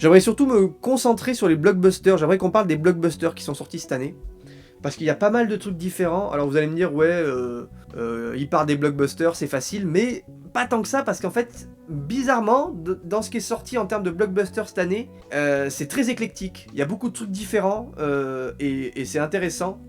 J'aimerais surtout me concentrer sur les blockbusters, j'aimerais qu'on parle des blockbusters qui sont sortis cette année. Parce qu'il y a pas mal de trucs différents. Alors vous allez me dire, ouais, il part des blockbusters, c'est facile, mais pas tant que ça, parce qu'en fait, bizarrement, dans ce qui est sorti en termes de blockbusters cette année, c'est très éclectique. Il y a beaucoup de trucs différents, et c'est intéressant.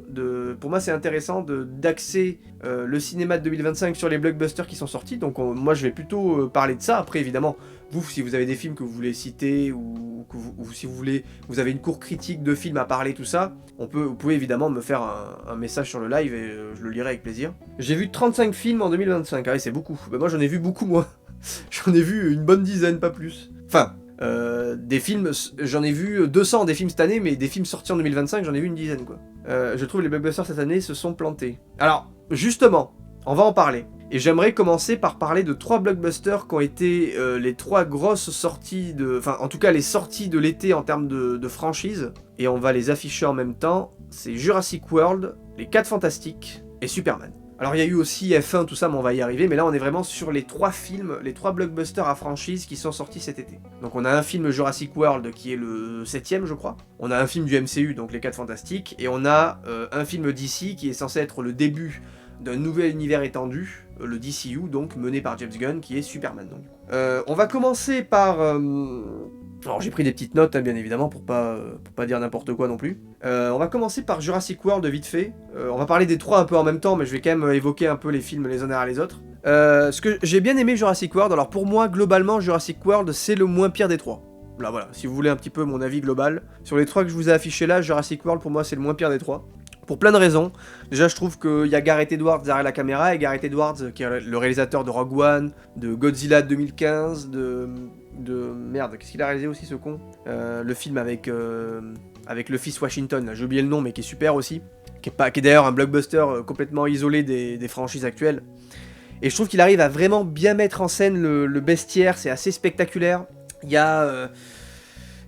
Pour moi, c'est intéressant d'axer le cinéma de 2025 sur les blockbusters qui sont sortis. Donc moi, je vais plutôt parler de ça. Après, évidemment, vous, si vous avez des films que vous voulez citer, ou si vous avez une cour critique de films à parler, tout ça, vous pouvez évidemment me faire un message sur le live et je le lirai avec plaisir. J'ai vu 35 films en 2025, ah ouais, c'est beaucoup. Bah, moi j'en ai vu beaucoup moins. J'en ai vu une bonne dizaine, pas plus. Enfin, des films, j'en ai vu 200 des films cette année, mais des films sortis en 2025, j'en ai vu une dizaine, quoi. Je trouve les blockbusters cette année se sont plantés. Alors, justement, on va en parler. Et j'aimerais commencer par parler de 3 blockbusters qui ont été les 3 grosses sorties enfin, en tout cas, les sorties de l'été en termes de franchise. Et on va les afficher en même temps. C'est Jurassic World, Les 4 Fantastiques et Superman. Alors il y a eu aussi F1, tout ça, mais on va y arriver. Mais là, on est vraiment sur les 3 films, les 3 blockbusters à franchise qui sont sortis cet été. Donc on a un film Jurassic World qui est le 7ème, je crois. On a un film du MCU, donc Les 4 Fantastiques. Et on a un film DC qui est censé être le début d'un nouvel univers étendu, le DCU, donc mené par James Gunn, qui est Superman. Donc. On va commencer par... Alors j'ai pris des petites notes, hein, bien évidemment, pour pas dire n'importe quoi non plus. On va commencer par Jurassic World vite fait. On va parler des 3 un peu en même temps, mais je vais quand même évoquer un peu les films les uns derrière les autres. Ce que j'ai bien aimé Jurassic World, alors pour moi, globalement, Jurassic World, c'est le moins pire des 3. Là voilà, si vous voulez un petit peu mon avis global. Sur les 3 que je vous ai affichés là, Jurassic World, pour moi, c'est le moins pire des 3. Pour plein de raisons. Déjà, je trouve qu'il y a Gareth Edwards derrière la caméra, et Gareth Edwards, qui est le réalisateur de Rogue One, de Godzilla 2015, merde, qu'est-ce qu'il a réalisé aussi, ce con, le film avec le fils Washington, là, j'ai oublié le nom, mais qui est super aussi, qui est d'ailleurs un blockbuster complètement isolé des franchises actuelles. Et je trouve qu'il arrive à vraiment bien mettre en scène le bestiaire, c'est assez spectaculaire. Il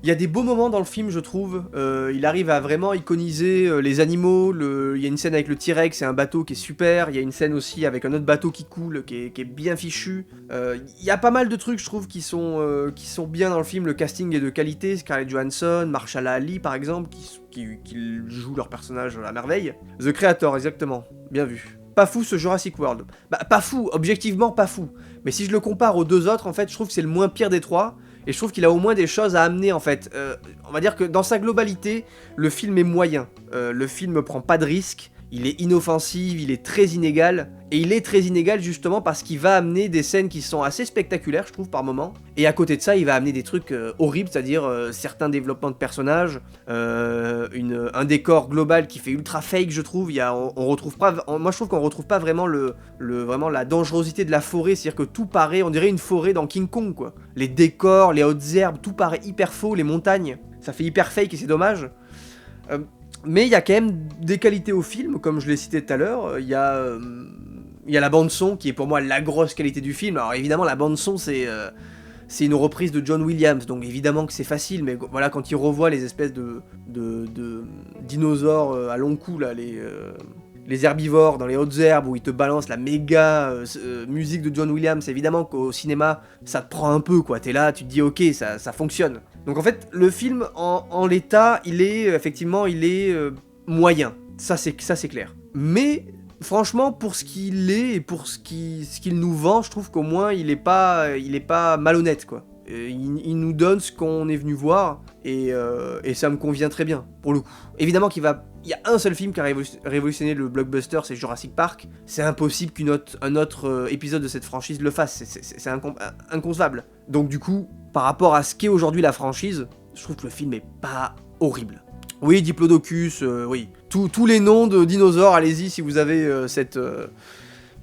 y a des beaux moments dans le film, je trouve. Il arrive à vraiment iconiser les animaux. Il y a une scène avec le T-Rex et un bateau qui est super. Il y a une scène aussi avec un autre bateau qui coule, qui est bien fichu. Il y a pas mal de trucs, je trouve, qui sont bien dans le film. Le casting est de qualité. Scarlett Johansson, Mahershala Ali, par exemple, qui jouent leur personnage à merveille. The Creator, exactement. Bien vu. Pas fou ce Jurassic World. Bah, pas fou, objectivement pas fou. Mais si je le compare aux 2 autres, en fait, je trouve que c'est le moins pire des 3. Et je trouve qu'il a au moins des choses à amener, en fait. On va dire que dans sa globalité, le film est moyen. Le film prend pas de risques. Il est inoffensif, il est très inégal. Et il est très inégal justement parce qu'il va amener des scènes qui sont assez spectaculaires, je trouve, par moments. Et à côté de ça, il va amener des trucs horribles, c'est-à-dire certains développements de personnages, un décor global qui fait ultra fake, je trouve. On retrouve pas, moi, je trouve qu'on retrouve pas vraiment vraiment la dangerosité de la forêt, c'est-à-dire que tout paraît, on dirait une forêt dans King Kong, quoi. Les décors, les hautes herbes, tout paraît hyper faux, les montagnes, ça fait hyper fake et c'est dommage. Mais il y a quand même des qualités au film, comme je l'ai cité tout à l'heure. Il y a la bande-son qui est pour moi la grosse qualité du film. Alors évidemment, la bande-son, c'est une reprise de John Williams, donc évidemment que c'est facile, mais voilà, quand il revoit les espèces de dinosaures à long cou, là, les herbivores dans les hautes herbes, où il te balance la méga musique de John Williams, évidemment qu'au cinéma, ça te prend un peu, quoi. T'es là, tu te dis, ok, ça fonctionne. Donc en fait, le film, en l'état, il est moyen. Ça, c'est clair. Mais, franchement, pour ce qu'il est, et pour ce qu'il nous vend, je trouve qu'au moins, il est pas malhonnête, quoi. Il nous donne ce qu'on est venu voir, et ça me convient très bien, pour le coup. Évidemment il y a un seul film qui a révolutionné le blockbuster, c'est Jurassic Park. C'est impossible qu'un autre épisode de cette franchise le fasse, c'est inconcevable. Donc du coup, par rapport à ce qu'est aujourd'hui la franchise, je trouve que le film est pas horrible. Oui, Diplodocus, oui. Tous les noms de dinosaures, allez-y si vous avez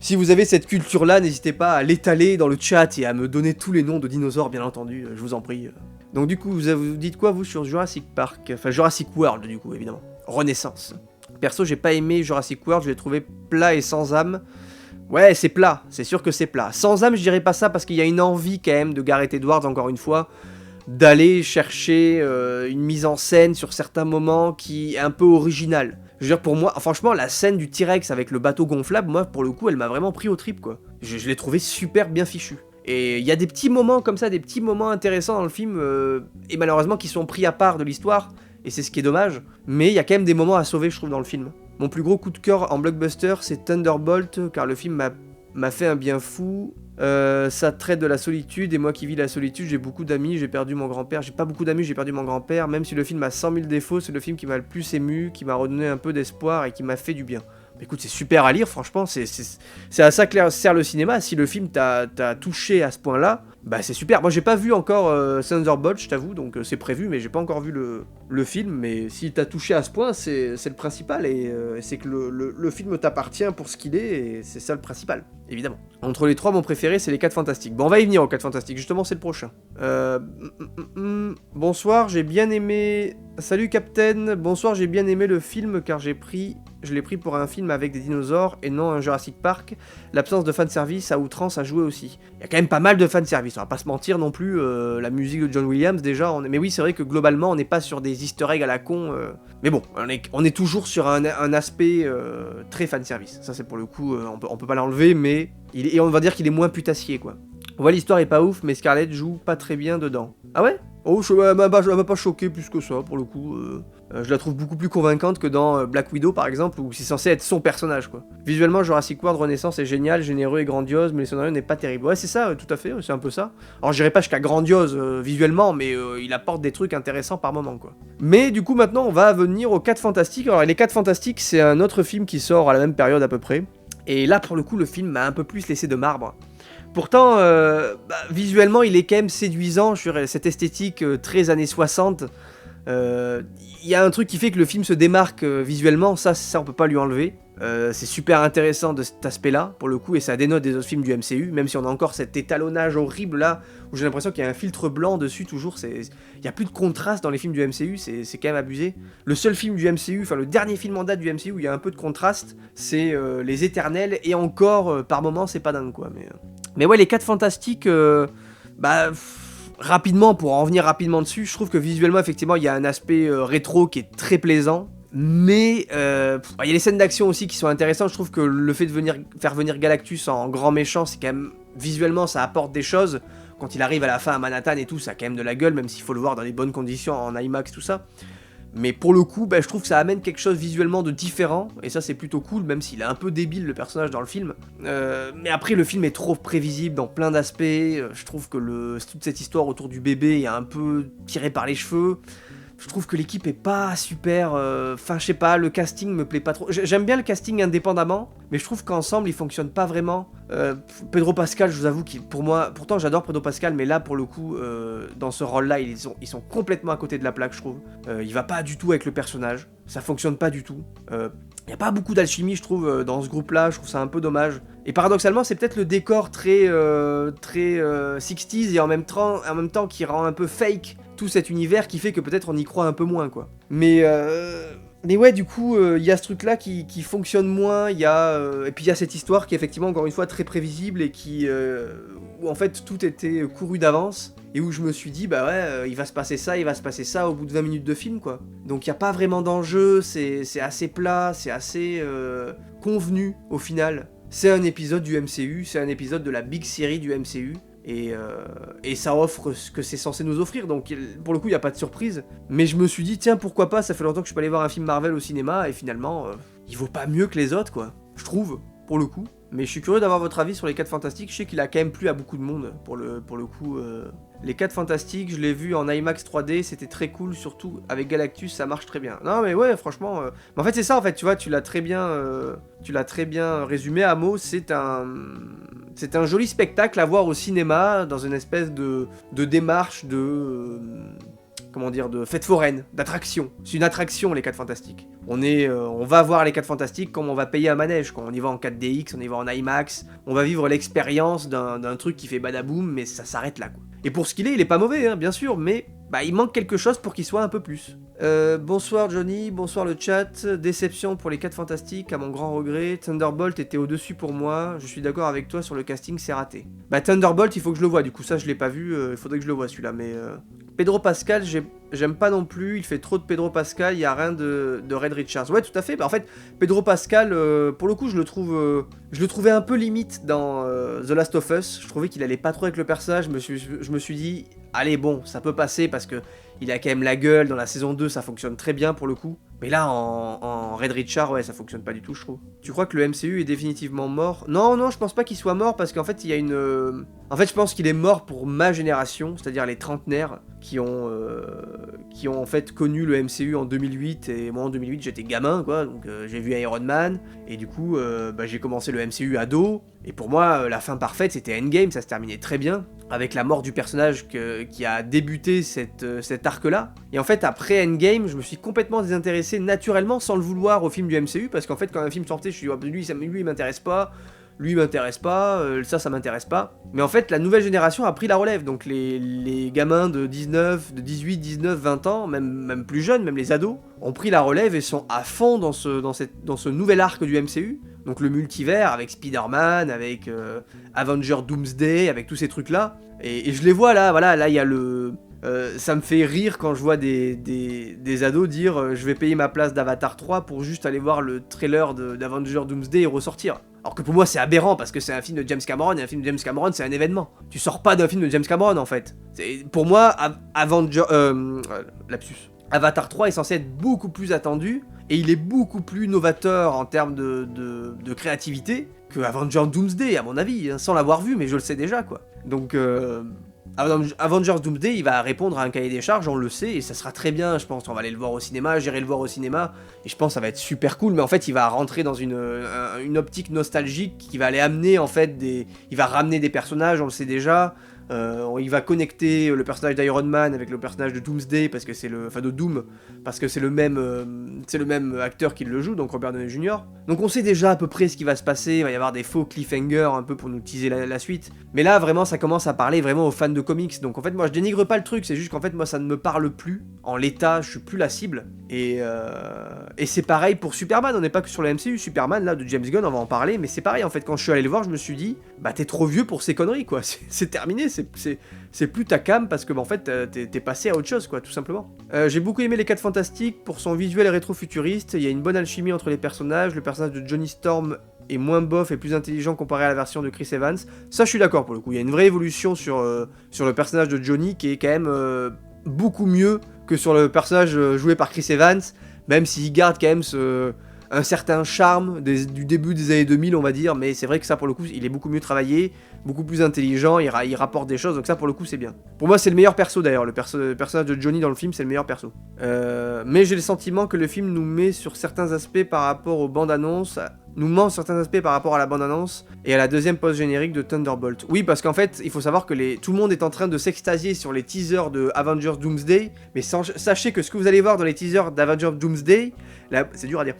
Si vous avez cette culture-là, n'hésitez pas à l'étaler dans le chat et à me donner tous les noms de dinosaures, bien entendu, je vous en prie. Donc du coup, vous dites quoi, vous, sur Jurassic Park? Enfin, Jurassic World, du coup, évidemment. Renaissance. Perso, j'ai pas aimé Jurassic World, je l'ai trouvé plat et sans âme. Ouais, c'est plat, c'est sûr que c'est plat. Sans âme, je dirais pas ça, parce qu'il y a une envie, quand même, de Gareth Edwards, encore une fois, d'aller chercher une mise en scène sur certains moments qui est un peu originale. Je veux dire, pour moi, franchement, la scène du T-Rex avec le bateau gonflable, moi, pour le coup, elle m'a vraiment pris au trip, quoi. Je l'ai trouvé super bien fichu. Et il y a des petits moments comme ça, des petits moments intéressants dans le film, et malheureusement qui sont pris à part de l'histoire, et c'est ce qui est dommage, mais il y a quand même des moments à sauver, je trouve, dans le film. Mon plus gros coup de cœur en blockbuster, c'est Thunderbolt, car le film m'a fait un bien fou. Ça traite de la solitude, et moi qui vis la solitude, j'ai beaucoup d'amis, j'ai perdu mon grand-père, j'ai pas beaucoup d'amis, j'ai perdu mon grand-père, même si le film a 100 000 défauts, c'est le film qui m'a le plus ému, qui m'a redonné un peu d'espoir, et qui m'a fait du bien. Écoute, c'est super à lire, franchement, c'est à ça que sert le cinéma. Si le film t'a touché à ce point-là, bah c'est super. Moi, j'ai pas vu encore Thunderbolt, je t'avoue, donc c'est prévu, mais j'ai pas encore vu le film. Mais s'il t'a touché à ce point, c'est le principal, et c'est que le film t'appartient pour ce qu'il est, et c'est ça le principal, évidemment. Entre les trois, mon préféré, c'est les 4 Fantastiques. Bon, on va y venir aux 4 Fantastiques, justement, c'est le prochain. Bonsoir, j'ai bien aimé... Salut Captain, bonsoir, j'ai bien aimé le film, car je l'ai pris pour un film avec des dinosaures et non un Jurassic Park. L'absence de fanservice à outrance a joué aussi. Il y a quand même pas mal de fanservice, on va pas se mentir non plus, la musique de John Williams déjà, mais oui c'est vrai que globalement on n'est pas sur des easter eggs à la con, mais bon, on est toujours sur un aspect très fanservice, ça c'est pour le coup, on peut pas l'enlever, mais et on va dire qu'il est moins putassier quoi. Ouais, l'histoire est pas ouf, mais Scarlett joue pas très bien dedans. Ah ouais? Oh, elle m'a pas choqué plus que ça, pour le coup. Je la trouve beaucoup plus convaincante que dans Black Widow, par exemple, où c'est censé être son personnage, quoi. Visuellement, Jurassic World Renaissance est génial, généreux et grandiose, mais le scénario n'est pas terrible. Ouais, c'est ça, tout à fait, c'est un peu ça. Alors, j'irai pas jusqu'à grandiose visuellement, mais il apporte des trucs intéressants par moment, quoi. Mais du coup, maintenant, on va venir aux 4 Fantastiques. Alors, les 4 Fantastiques, c'est un autre film qui sort à la même période à peu près. Et là, pour le coup, le film m'a un peu plus laissé de marbre. Pourtant, visuellement, il est quand même séduisant sur cette esthétique très années 60. Il y a un truc qui fait que le film se démarque visuellement, ça on peut pas lui enlever. C'est super intéressant de cet aspect-là, pour le coup, et ça dénote des autres films du MCU, même si on a encore cet étalonnage horrible là, où j'ai l'impression qu'il y a un filtre blanc dessus toujours, il y a plus de contraste dans les films du MCU, c'est quand même abusé. Le seul film du MCU, enfin le dernier film en date du MCU où il y a un peu de contraste, c'est Les Éternels, et encore, par moments, c'est pas dingue quoi, mais ouais, les 4 Fantastiques, rapidement, pour en revenir rapidement dessus, je trouve que visuellement, effectivement, il y a un aspect rétro qui est très plaisant. Mais il y a les scènes d'action aussi qui sont intéressantes. Je trouve que le fait de faire venir Galactus en grand méchant, c'est quand même... Visuellement, ça apporte des choses. Quand il arrive à la fin à Manhattan et tout, ça a quand même de la gueule, même s'il faut le voir dans les bonnes conditions, en IMAX, tout ça. Mais pour le coup, je trouve que ça amène quelque chose visuellement de différent, et ça c'est plutôt cool, même s'il est un peu débile le personnage dans le film. Mais après le film est trop prévisible dans plein d'aspects, je trouve que toute cette histoire autour du bébé est un peu tirée par les cheveux. Je trouve que l'équipe est pas super, enfin je sais pas, le casting me plaît pas trop. J'aime bien le casting indépendamment, mais je trouve qu'ensemble ils fonctionnent pas vraiment. Pedro Pascal, je vous avoue, pour moi, pourtant j'adore Pedro Pascal, mais là pour le coup, dans ce rôle-là, ils sont complètement à côté de la plaque, je trouve. Il va pas du tout avec le personnage, ça fonctionne pas du tout. Il y a pas beaucoup d'alchimie, je trouve, dans ce groupe-là, je trouve ça un peu dommage. Et paradoxalement, c'est peut-être le décor très 60s et en même temps qui rend un peu fake tout cet univers qui fait que peut-être on y croit un peu moins, quoi. Mais ouais, du coup, il y a ce truc-là qui fonctionne moins, et puis il y a cette histoire qui est effectivement, encore une fois, très prévisible et où en fait tout était couru d'avance. Et où je me suis dit, bah ouais, il va se passer ça au bout de 20 minutes de film, quoi. Donc il n'y a pas vraiment d'enjeu, c'est assez plat, c'est assez convenu au final. C'est un épisode du MCU, c'est un épisode de la big série du MCU, et ça offre ce que c'est censé nous offrir, donc pour le coup il n'y a pas de surprise. Mais je me suis dit, tiens, pourquoi pas, ça fait longtemps que je peux aller voir un film Marvel au cinéma, et finalement, il vaut pas mieux que les autres, quoi. Je trouve, pour le coup. Mais je suis curieux d'avoir votre avis sur les 4 Fantastiques, je sais qu'il a quand même plu à beaucoup de monde, pour le coup... Les 4 Fantastiques, je l'ai vu en IMAX 3D, c'était très cool, surtout avec Galactus, ça marche très bien. Non mais ouais, franchement... Mais en fait c'est ça, en fait, tu vois, tu l'as très bien résumé, Amo, c'est un joli spectacle à voir au cinéma, dans une espèce de démarche de fête foraine, d'attraction. C'est une attraction, les 4 Fantastiques. On va voir les 4 Fantastiques comme on va payer un manège, quand on y va en 4DX, on y va en IMAX, on va vivre l'expérience d'un truc qui fait badaboum, mais ça s'arrête là, quoi. Et pour ce qu'il est, il est pas mauvais, hein, bien sûr, mais il manque quelque chose pour qu'il soit un peu plus. Bonsoir Johnny, bonsoir le chat, déception pour les 4 Fantastiques, à mon grand regret, Thunderbolt était au-dessus pour moi, je suis d'accord avec toi sur le casting, c'est raté. Thunderbolt, il faut que je le voie, du coup ça je l'ai pas vu, il faudrait que je le voie celui-là, mais... Pedro Pascal, j'aime pas non plus, il fait trop de Pedro Pascal, il y a rien de Red Richards. Ouais, tout à fait. Bah, en fait, Pedro Pascal, pour le coup, je le trouvais un peu limite dans The Last of Us. Je trouvais qu'il allait pas trop avec le personnage. Je me suis dit, allez, bon, ça peut passer parce que il a quand même la gueule. Dans la saison 2, ça fonctionne très bien pour le coup. Mais là, en Red Richard, ouais, ça fonctionne pas du tout, je trouve. Tu crois que le MCU est définitivement mort? Non, non, je pense pas qu'il soit mort parce qu'en fait, il y a une. En fait, je pense qu'il est mort pour ma génération, c'est-à-dire les trentenaires qui ont en fait connu le MCU en 2008. Et moi, en 2008, j'étais gamin, quoi. Donc, j'ai vu Iron Man. Et du coup, j'ai commencé le MCU ado. Et pour moi, la fin parfaite, c'était Endgame. Ça se terminait très bien. Avec la mort du personnage qui a débuté cet arc-là. Et en fait, après Endgame, je me suis complètement désintéressé naturellement, sans le vouloir, au film du MCU. Parce qu'en fait, quand un film sortait, je suis dit, oh, lui, il m'intéresse pas. Lui il m'intéresse pas, ça m'intéresse pas. Mais en fait, la nouvelle génération a pris la relève, donc les gamins de 19, de 18, 19, 20 ans, même plus jeunes, même les ados, ont pris la relève et sont à fond dans ce nouvel arc du MCU. Donc le multivers, avec Spider-Man, avec Avengers Doomsday, avec tous ces trucs-là. Et je les vois là, voilà, là il y a le... ça me fait rire quand je vois des ados dire je vais payer ma place d'Avatar 3 pour juste aller voir le trailer d'Avengers Doomsday et ressortir. Alors que pour moi c'est aberrant parce que c'est un film de James Cameron et un film de James Cameron c'est un événement. Tu sors pas d'un film de James Cameron en fait. Pour moi, Avatar 3 est censé être beaucoup plus attendu et il est beaucoup plus novateur en termes de créativité que Avengers Doomsday à mon avis, hein, sans l'avoir vu mais je le sais déjà quoi. Donc Avengers Doomsday, il va répondre à un cahier des charges, on le sait, et ça sera très bien, je pense. On va aller le voir au cinéma, j'irai le voir au cinéma, et je pense que ça va être super cool, mais en fait, il va rentrer dans une optique nostalgique qui va aller amener, en fait, il va ramener des personnages, on le sait déjà. Il va connecter le personnage d'Iron Man avec le personnage de Doomsday parce que c'est de Doom parce que c'est le même acteur qui le joue, donc Robert Downey Jr. Donc on sait déjà à peu près ce qui va se passer, il va y avoir des faux cliffhangers un peu pour nous teaser la suite. Mais là vraiment ça commence à parler vraiment aux fans de comics. Donc en fait moi je dénigre pas le truc, c'est juste qu'en fait moi ça ne me parle plus. En l'état, je suis plus la cible. Et c'est pareil pour Superman, on n'est pas que sur le MCU, Superman là de James Gunn, on va en parler, mais c'est pareil en fait quand je suis allé le voir, je me suis dit bah t'es trop vieux pour ces conneries quoi, c'est terminé, c'est plus ta cam parce que en fait t'es passé à autre chose quoi tout simplement. J'ai beaucoup aimé les 4 Fantastiques pour son visuel rétro-futuriste, il y a une bonne alchimie entre les personnages, le personnage de Johnny Storm est moins bof et plus intelligent comparé à la version de Chris Evans, ça je suis d'accord pour le coup, il y a une vraie évolution sur le personnage de Johnny qui est quand même beaucoup mieux que sur le personnage joué par Chris Evans, même s'il garde quand même un certain charme du début des années 2000 on va dire, mais c'est vrai que ça pour le coup il est beaucoup mieux travaillé, beaucoup plus intelligent, il rapporte des choses, donc ça pour le coup c'est bien. Pour moi c'est le meilleur perso d'ailleurs, le personnage de Johnny dans le film c'est le meilleur perso. Mais j'ai le sentiment que le film nous met sur certains aspects par rapport aux bandes annonces, nous ment sur certains aspects par rapport à la bande-annonce et à la deuxième post-générique de Thunderbolt. Oui, parce qu'en fait, il faut savoir que tout le monde est en train de s'extasier sur les teasers de Avengers Doomsday, mais sachez que ce que vous allez voir dans les teasers d'Avengers Doomsday, c'est dur à dire,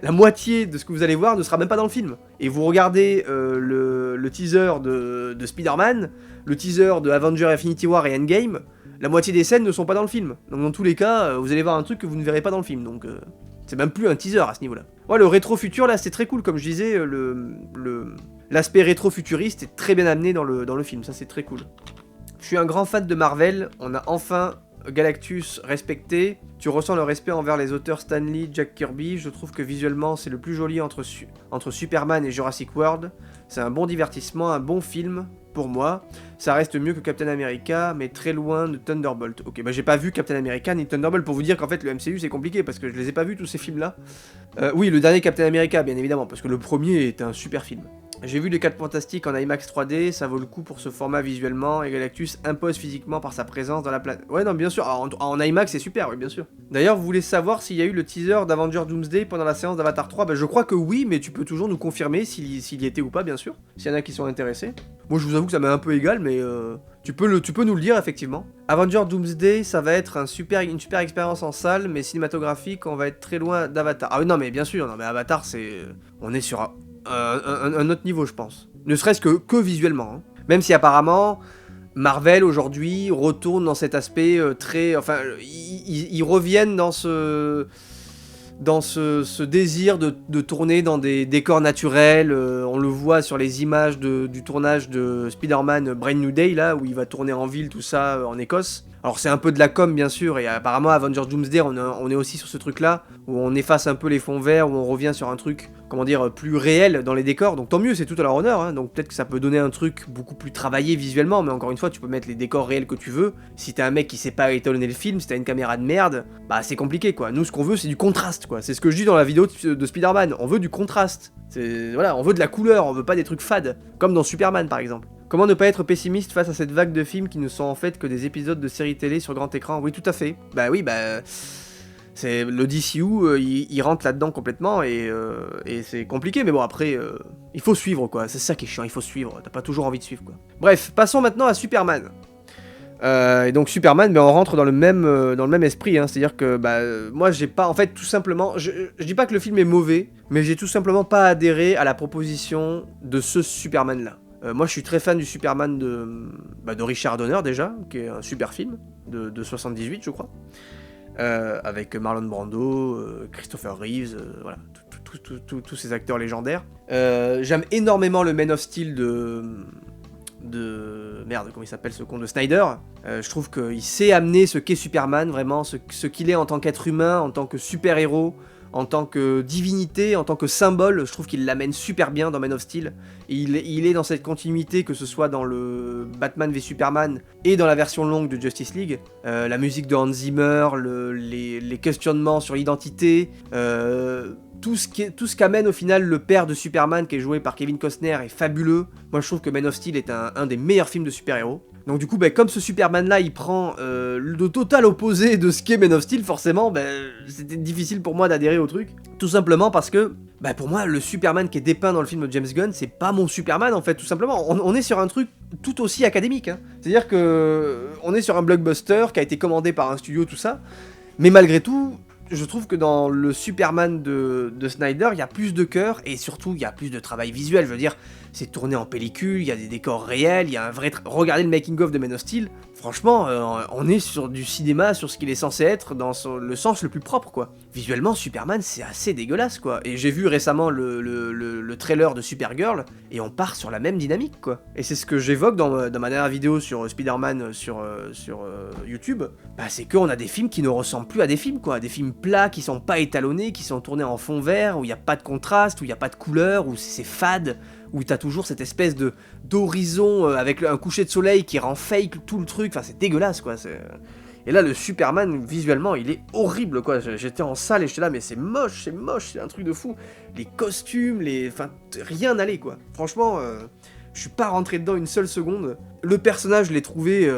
la moitié de ce que vous allez voir ne sera même pas dans le film. Et vous regardez le teaser de Spider-Man, le teaser de Avengers Infinity War et Endgame, la moitié des scènes ne sont pas dans le film. Donc dans tous les cas, vous allez voir un truc que vous ne verrez pas dans le film, donc... c'est même plus un teaser à ce niveau-là. Ouais, le rétro-futur, là, c'est très cool. Comme je disais, l'aspect rétro-futuriste est très bien amené dans le film. Ça, c'est très cool. Je suis un grand fan de Marvel. On a enfin Galactus respecté. Tu ressens le respect envers les auteurs Stan Lee, Jack Kirby. Je trouve que visuellement, c'est le plus joli entre Superman et Jurassic World. C'est un bon divertissement, un bon film. Pour moi, ça reste mieux que Captain America, mais très loin de Thunderbolt. Ok, bah j'ai pas vu Captain America ni Thunderbolt pour vous dire qu'en fait le MCU c'est compliqué parce que je les ai pas vus tous ces films là. Oui, le dernier Captain America bien évidemment parce que le premier est un super film. J'ai vu les 4 Fantastiques en IMAX 3D, ça vaut le coup pour ce format visuellement, et Galactus impose physiquement par sa présence dans la planète. Ouais, non, bien sûr, en IMAX c'est super, oui, bien sûr. D'ailleurs, vous voulez savoir s'il y a eu le teaser d'Avengers Doomsday pendant la séance d'Avatar 3 ? Bah, je crois que oui, mais tu peux toujours nous confirmer s'il y était ou pas, bien sûr, s'il y en a qui sont intéressés. Moi, je vous avoue que ça m'est un peu égal, mais tu peux nous le dire, effectivement. Avengers Doomsday, ça va être une super expérience en salle, mais cinématographique, on va être très loin d'Avatar. Ah oui, non, mais bien sûr, non, mais Avatar, on est sur un autre niveau, je pense. Ne serait-ce que visuellement. Hein. Même si apparemment, Marvel aujourd'hui retourne dans cet aspect très... Enfin, ils reviennent dans dans ce désir de tourner dans des décors naturels. On le voit sur les images du tournage de Spider-Man Brand New Day, là, où il va tourner en ville, tout ça, en Écosse. Alors c'est un peu de la com, bien sûr, et apparemment Avengers Doomsday, on est aussi sur ce truc-là, où on efface un peu les fonds verts, où on revient sur un truc, comment dire, plus réel dans les décors. Donc tant mieux, c'est tout à leur honneur, hein. Donc peut-être que ça peut donner un truc beaucoup plus travaillé visuellement, mais encore une fois, tu peux mettre les décors réels que tu veux. Si t'es un mec qui sait pas étalonner le film, si t'as une caméra de merde, bah c'est compliqué, quoi. Nous, ce qu'on veut, c'est du contraste, quoi. C'est ce que je dis dans la vidéo de Spider-Man, on veut du contraste. Voilà, on veut de la couleur, on veut pas des trucs fades, comme dans Superman, par exemple. Comment ne pas être pessimiste face à cette vague de films qui ne sont en fait que des épisodes de séries télé sur grand écran? Oui, tout à fait. Bah oui, c'est le DCU, il rentre là-dedans complètement et c'est compliqué, mais bon, après, il faut suivre, quoi. C'est ça qui est chiant, il faut suivre. T'as pas toujours envie de suivre, quoi. Bref, passons maintenant à Superman. Et donc Superman, on rentre dans le même esprit, hein. C'est-à-dire que moi j'ai pas, en fait, tout simplement, je dis pas que le film est mauvais, mais j'ai tout simplement pas adhéré à la proposition de ce Superman-là. Moi je suis très fan du Superman de Richard Donner déjà, qui est un super film, de 78 je crois, avec Marlon Brando, Christopher Reeves, voilà, tous ces acteurs légendaires. J'aime énormément le Man of Steel merde, comment il s'appelle ce con, de Snyder. Je trouve qu'il sait amener ce qu'est Superman, vraiment, ce qu'il est en tant qu'être humain, en tant que super-héros, en tant que divinité, en tant que symbole. Je trouve qu'il l'amène super bien dans Man of Steel. Et il est dans cette continuité, que ce soit dans le Batman v Superman et dans la version longue de Justice League. La musique de Hans Zimmer, les questionnements sur l'identité, tout ce qu'amène au final le père de Superman, qui est joué par Kevin Costner, est fabuleux. Moi je trouve que Man of Steel est un des meilleurs films de super-héros. Donc du coup, comme ce Superman-là, il prend le total opposé de ce qu'est Man of Steel, forcément, c'était difficile pour moi d'adhérer au truc. Tout simplement parce que, pour moi, le Superman qui est dépeint dans le film de James Gunn, c'est pas mon Superman, en fait, tout simplement. On est sur un truc tout aussi académique, hein. C'est-à-dire que on est sur un blockbuster qui a été commandé par un studio, tout ça, mais malgré tout, je trouve que dans le Superman de Snyder, il y a plus de cœur, et surtout, il y a plus de travail visuel. Je veux dire, c'est tourné en pellicule, il y a des décors réels, il y a un vrai... Regardez le making-of de Man of Steel, franchement, on est sur du cinéma, sur ce qu'il est censé être, dans le sens le plus propre, quoi. Visuellement, Superman, c'est assez dégueulasse, quoi. Et j'ai vu récemment le trailer de Supergirl, et on part sur la même dynamique, quoi. Et c'est ce que j'évoque dans ma dernière vidéo sur Spider-Man sur YouTube, c'est qu'on a des films qui ne ressemblent plus à des films, quoi. Des films plats, qui sont pas étalonnés, qui sont tournés en fond vert, où il n'y a pas de contraste, où il n'y a pas de couleur, où c'est fade, où t'as toujours cette espèce d'horizon avec un coucher de soleil qui rend fake tout le truc, enfin c'est dégueulasse, quoi. Et là le Superman, visuellement, il est horrible, quoi. J'étais en salle et j'étais là, mais c'est moche, c'est un truc de fou. Les costumes, enfin, rien n'allait, quoi. Franchement, je suis pas rentré dedans une seule seconde. Le personnage, je l'ai trouvé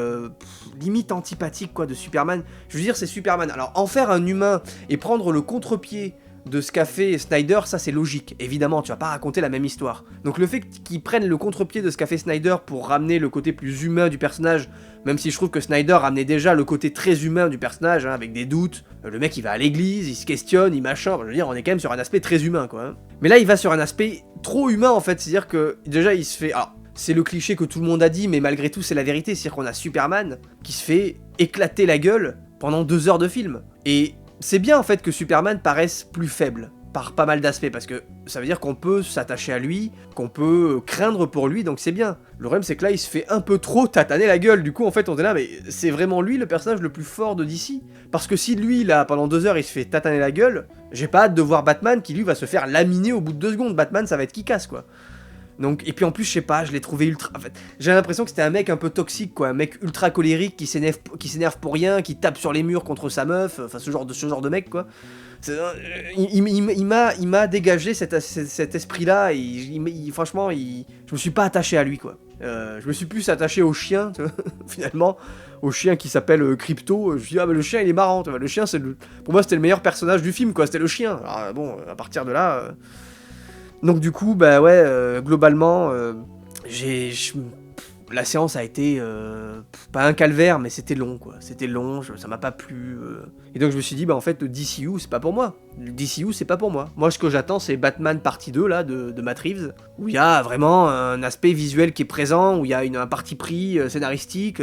limite antipathique, quoi, de Superman. Je veux dire, c'est Superman. Alors, en faire un humain et prendre le contre-pied de ce qu'a fait Snyder, ça c'est logique. Évidemment, tu vas pas raconter la même histoire. Donc le fait qu'ils prennent le contre-pied de ce qu'a fait Snyder pour ramener le côté plus humain du personnage, même si je trouve que Snyder ramenait déjà le côté très humain du personnage, hein, avec des doutes, le mec il va à l'église, il se questionne, il machin, je veux dire, on est quand même sur un aspect très humain, quoi. Hein. Mais là il va sur un aspect trop humain, en fait, c'est-à-dire que déjà il se fait... Alors, c'est le cliché que tout le monde a dit, mais malgré tout c'est la vérité, c'est-à-dire qu'on a Superman qui se fait éclater la gueule pendant 2 heures de film. Et c'est bien en fait que Superman paraisse plus faible, par pas mal d'aspects, parce que ça veut dire qu'on peut s'attacher à lui, qu'on peut craindre pour lui, donc c'est bien. Le problème c'est que là il se fait un peu trop tataner la gueule, du coup en fait on est là, mais c'est vraiment lui le personnage le plus fort de DC. Parce que si lui là pendant 2 heures il se fait tataner la gueule, j'ai pas hâte de voir Batman qui lui va se faire laminer au bout de 2 secondes. Batman ça va être Kick-Ass, quoi. Donc, et puis en plus, je sais pas, je l'ai trouvé ultra... En fait, j'ai l'impression que c'était un mec un peu toxique, quoi. Un mec ultra colérique qui s'énerve pour rien, qui tape sur les murs contre sa meuf. Enfin, ce genre de mec, quoi. Il m'a dégagé cet esprit-là. Et franchement, je me suis pas attaché à lui, quoi. Je me suis plus attaché au chien, finalement. Au chien qui s'appelle Crypto. Je me suis dit, ah, mais le chien, il est marrant. Le chien, pour moi, c'était le meilleur personnage du film, quoi. C'était le chien. Alors, bon, à partir de là... Donc du coup, globalement, la séance a été pas un calvaire, mais c'était long, quoi. C'était long, ça m'a pas plu. Et donc je me suis dit, en fait, le DCU, c'est pas pour moi. Le DCU, c'est pas pour moi. Moi, ce que j'attends, c'est Batman partie 2, là, de Matt Reeves, où il y a vraiment un aspect visuel qui est présent, où il y a un parti pris scénaristique,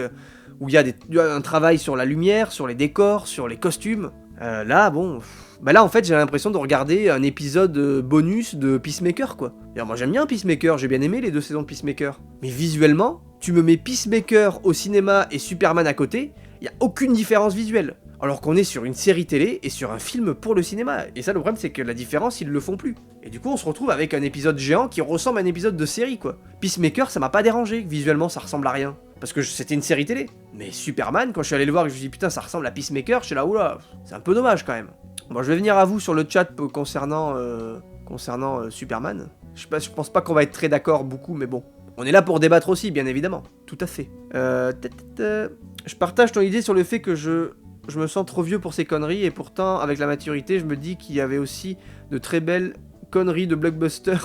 où il y a un travail sur la lumière, sur les décors, sur les costumes. Là, bon... Bah là, en fait, j'ai l'impression de regarder un épisode bonus de Peacemaker, quoi. Et alors, moi, j'aime bien Peacemaker, j'ai bien aimé les 2 saisons de Peacemaker. Mais visuellement, tu me mets Peacemaker au cinéma et Superman à côté, y a aucune différence visuelle. Alors qu'on est sur une série télé et sur un film pour le cinéma. Et ça, le problème, c'est que la différence, ils le font plus. Et du coup, on se retrouve avec un épisode géant qui ressemble à un épisode de série, quoi. Peacemaker, ça m'a pas dérangé, visuellement, ça ressemble à rien. Parce que c'était une série télé. Mais Superman, quand je suis allé le voir et que je me suis dit putain, ça ressemble à Peacemaker, je suis là, oula, c'est un peu dommage quand même. Bon, je vais venir à vous sur le chat concernant Superman. Je pense pas qu'on va être très d'accord beaucoup, mais bon. On est là pour débattre aussi, bien évidemment. Tout à fait. Je partage ton idée sur le fait que je me sens trop vieux pour ces conneries, et pourtant, avec la maturité, je me dis qu'il y avait aussi de très belles conneries de blockbuster.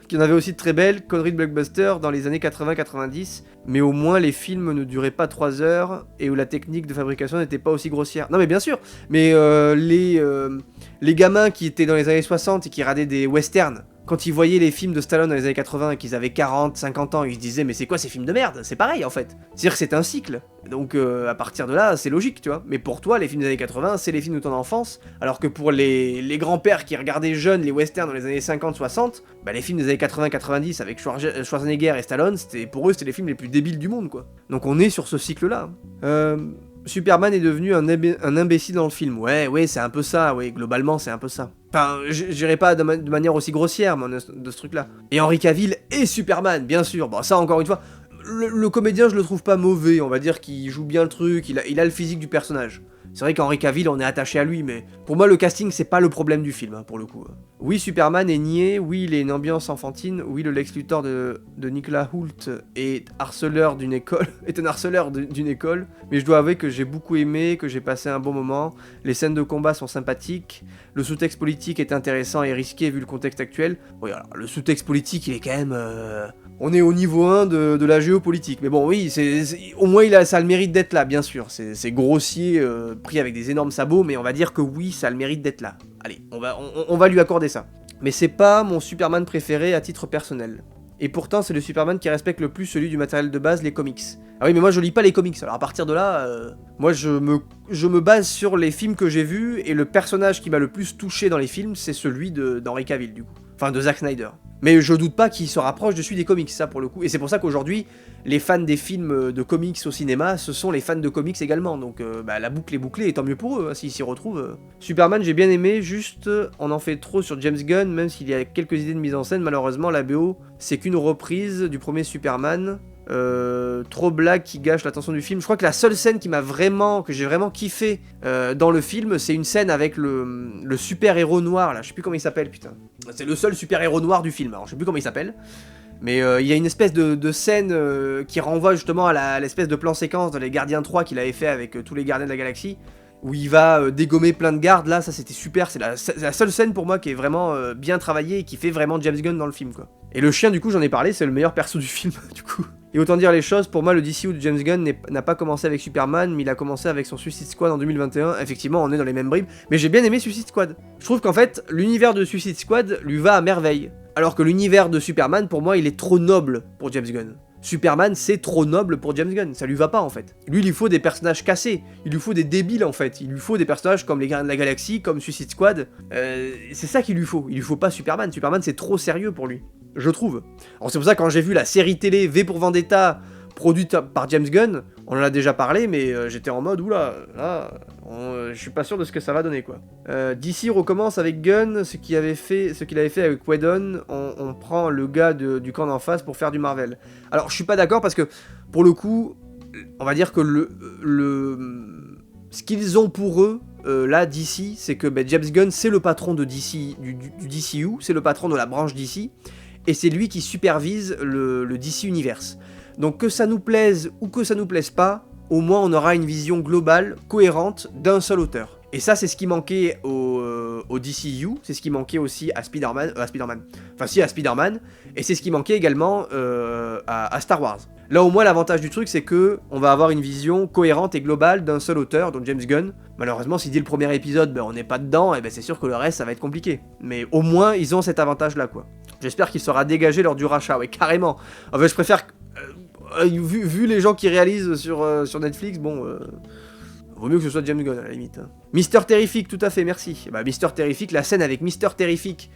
Qu'il y en avait aussi de très belles conneries de blockbuster dans les années 80-90, mais au moins les films ne duraient pas 3 heures et où la technique de fabrication n'était pas aussi grossière. Non mais bien sûr, mais les gamins qui étaient dans les années 60 et qui regardaient des westerns, quand ils voyaient les films de Stallone dans les années 80 et qu'ils avaient 40, 50 ans, ils se disaient mais c'est quoi ces films de merde? C'est pareil en fait. C'est-à-dire que c'est un cycle. Donc à partir de là, c'est logique, tu vois. Mais pour toi, les films des années 80, c'est les films de ton enfance, alors que pour les grands-pères qui regardaient jeunes les westerns dans les années 50-60, bah les films des années 80-90 avec Schwarzenegger et Stallone, pour eux, c'était les films les plus débiles du monde, quoi. Donc on est sur ce cycle-là. Superman est devenu un imbécile dans le film. Ouais, c'est un peu ça, ouais, globalement, c'est un peu ça. Enfin, j'irai pas de manière aussi grossière, moi, de ce truc-là. Et Henry Cavill est Superman, bien sûr. Bon, ça, encore une fois, le comédien, je le trouve pas mauvais, on va dire qu'il joue bien le truc, il a le physique du personnage. C'est vrai qu'Henry Cavill, on est attaché à lui, mais pour moi, le casting, c'est pas le problème du film, hein, pour le coup. Oui, Superman est niais, oui, il a une ambiance enfantine, oui, le Lex Luthor de Nicolas Hoult est un harceleur d'une école, mais je dois avouer que j'ai beaucoup aimé, que j'ai passé un bon moment, les scènes de combat sont sympathiques, le sous-texte politique est intéressant et risqué vu le contexte actuel. Oui, alors, le sous-texte politique, il est quand même... On est au niveau 1 de la géopolitique, mais bon, oui, au moins ça a le mérite d'être là, bien sûr. C'est grossier, pris avec des énormes sabots, mais on va dire que oui, ça a le mérite d'être là. Allez, on va lui accorder ça. Mais c'est pas mon Superman préféré à titre personnel. Et pourtant, c'est le Superman qui respecte le plus celui du matériel de base, les comics. Ah oui, mais moi je lis pas les comics, alors à partir de là, moi je me base sur les films que j'ai vus, et le personnage qui m'a le plus touché dans les films, c'est celui d'Henry Cavill, du coup. Enfin, de Zack Snyder. Mais je doute pas qu'il se rapproche de celui des comics, ça pour le coup. Et c'est pour ça qu'aujourd'hui, les fans des films de comics au cinéma, ce sont les fans de comics également. Donc la boucle est bouclée, et tant mieux pour eux, hein, s'ils s'y retrouvent. Superman, j'ai bien aimé, juste on en fait trop sur James Gunn, même s'il y a quelques idées de mise en scène, malheureusement la BO, c'est qu'une reprise du premier Superman. Trop blague qui gâche l'attention du film. Je crois que la seule scène que j'ai vraiment kiffé dans le film, c'est une scène avec le super-héros noir, là, je sais plus comment il s'appelle, putain. C'est le seul super-héros noir du film, alors je sais plus comment il s'appelle. Mais il y a une espèce de scène qui renvoie justement à l'espèce de plan séquence dans les Gardiens 3 qu'il avait fait avec tous les Gardiens de la Galaxie, où il va dégommer plein de gardes. Là, ça c'était super, c'est la seule scène pour moi qui est vraiment bien travaillée et qui fait vraiment James Gunn dans le film, quoi. Et le chien, du coup, j'en ai parlé, c'est le meilleur perso du film, du coup. Et autant dire les choses, pour moi, le DCU de James Gunn n'a pas commencé avec Superman, mais il a commencé avec son Suicide Squad en 2021. Effectivement, on est dans les mêmes bribes, mais j'ai bien aimé Suicide Squad. Je trouve qu'en fait, l'univers de Suicide Squad lui va à merveille. Alors que l'univers de Superman, pour moi, il est trop noble pour James Gunn. Superman, c'est trop noble pour James Gunn, ça lui va pas en fait. Lui, il lui faut des personnages cassés, il lui faut des débiles en fait, il lui faut des personnages comme les Gardiens de la Galaxie, comme Suicide Squad, c'est ça qu'il lui faut, il lui faut pas Superman, Superman c'est trop sérieux pour lui, je trouve. Alors c'est pour ça que quand j'ai vu la série télé V pour Vendetta, produite par James Gunn, on en a déjà parlé, mais j'étais en mode, oula, là, je suis pas sûr de ce que ça va donner, quoi. DC recommence avec Gunn, ce qu'il avait fait avec Whedon, on prend le gars du camp d'en face pour faire du Marvel. Alors, je suis pas d'accord, parce que, pour le coup, on va dire que ce qu'ils ont pour eux, là, DC, c'est que James Gunn, c'est le patron de DC, du DCU, c'est le patron de la branche DC, et c'est lui qui supervise le DC Universe. Donc que ça nous plaise ou que ça nous plaise pas, au moins on aura une vision globale, cohérente, d'un seul auteur. Et ça c'est ce qui manquait au DCU, c'est ce qui manquait aussi à Spider-Man, et c'est ce qui manquait également à Star Wars. Là au moins l'avantage du truc c'est que on va avoir une vision cohérente et globale d'un seul auteur, donc James Gunn. Malheureusement s'il dit le premier épisode, on n'est pas dedans, et c'est sûr que le reste ça va être compliqué. Mais au moins ils ont cet avantage là, quoi. J'espère qu'il sera dégagé lors du rachat, ouais carrément. En fait je préfère... vu les gens qui réalisent sur Netflix, bon... Vaut mieux que ce soit James Gunn à la limite. Hein. Mister Terrific, tout à fait, merci. Bah, Mister Terrific, la scène avec Mister Terrific,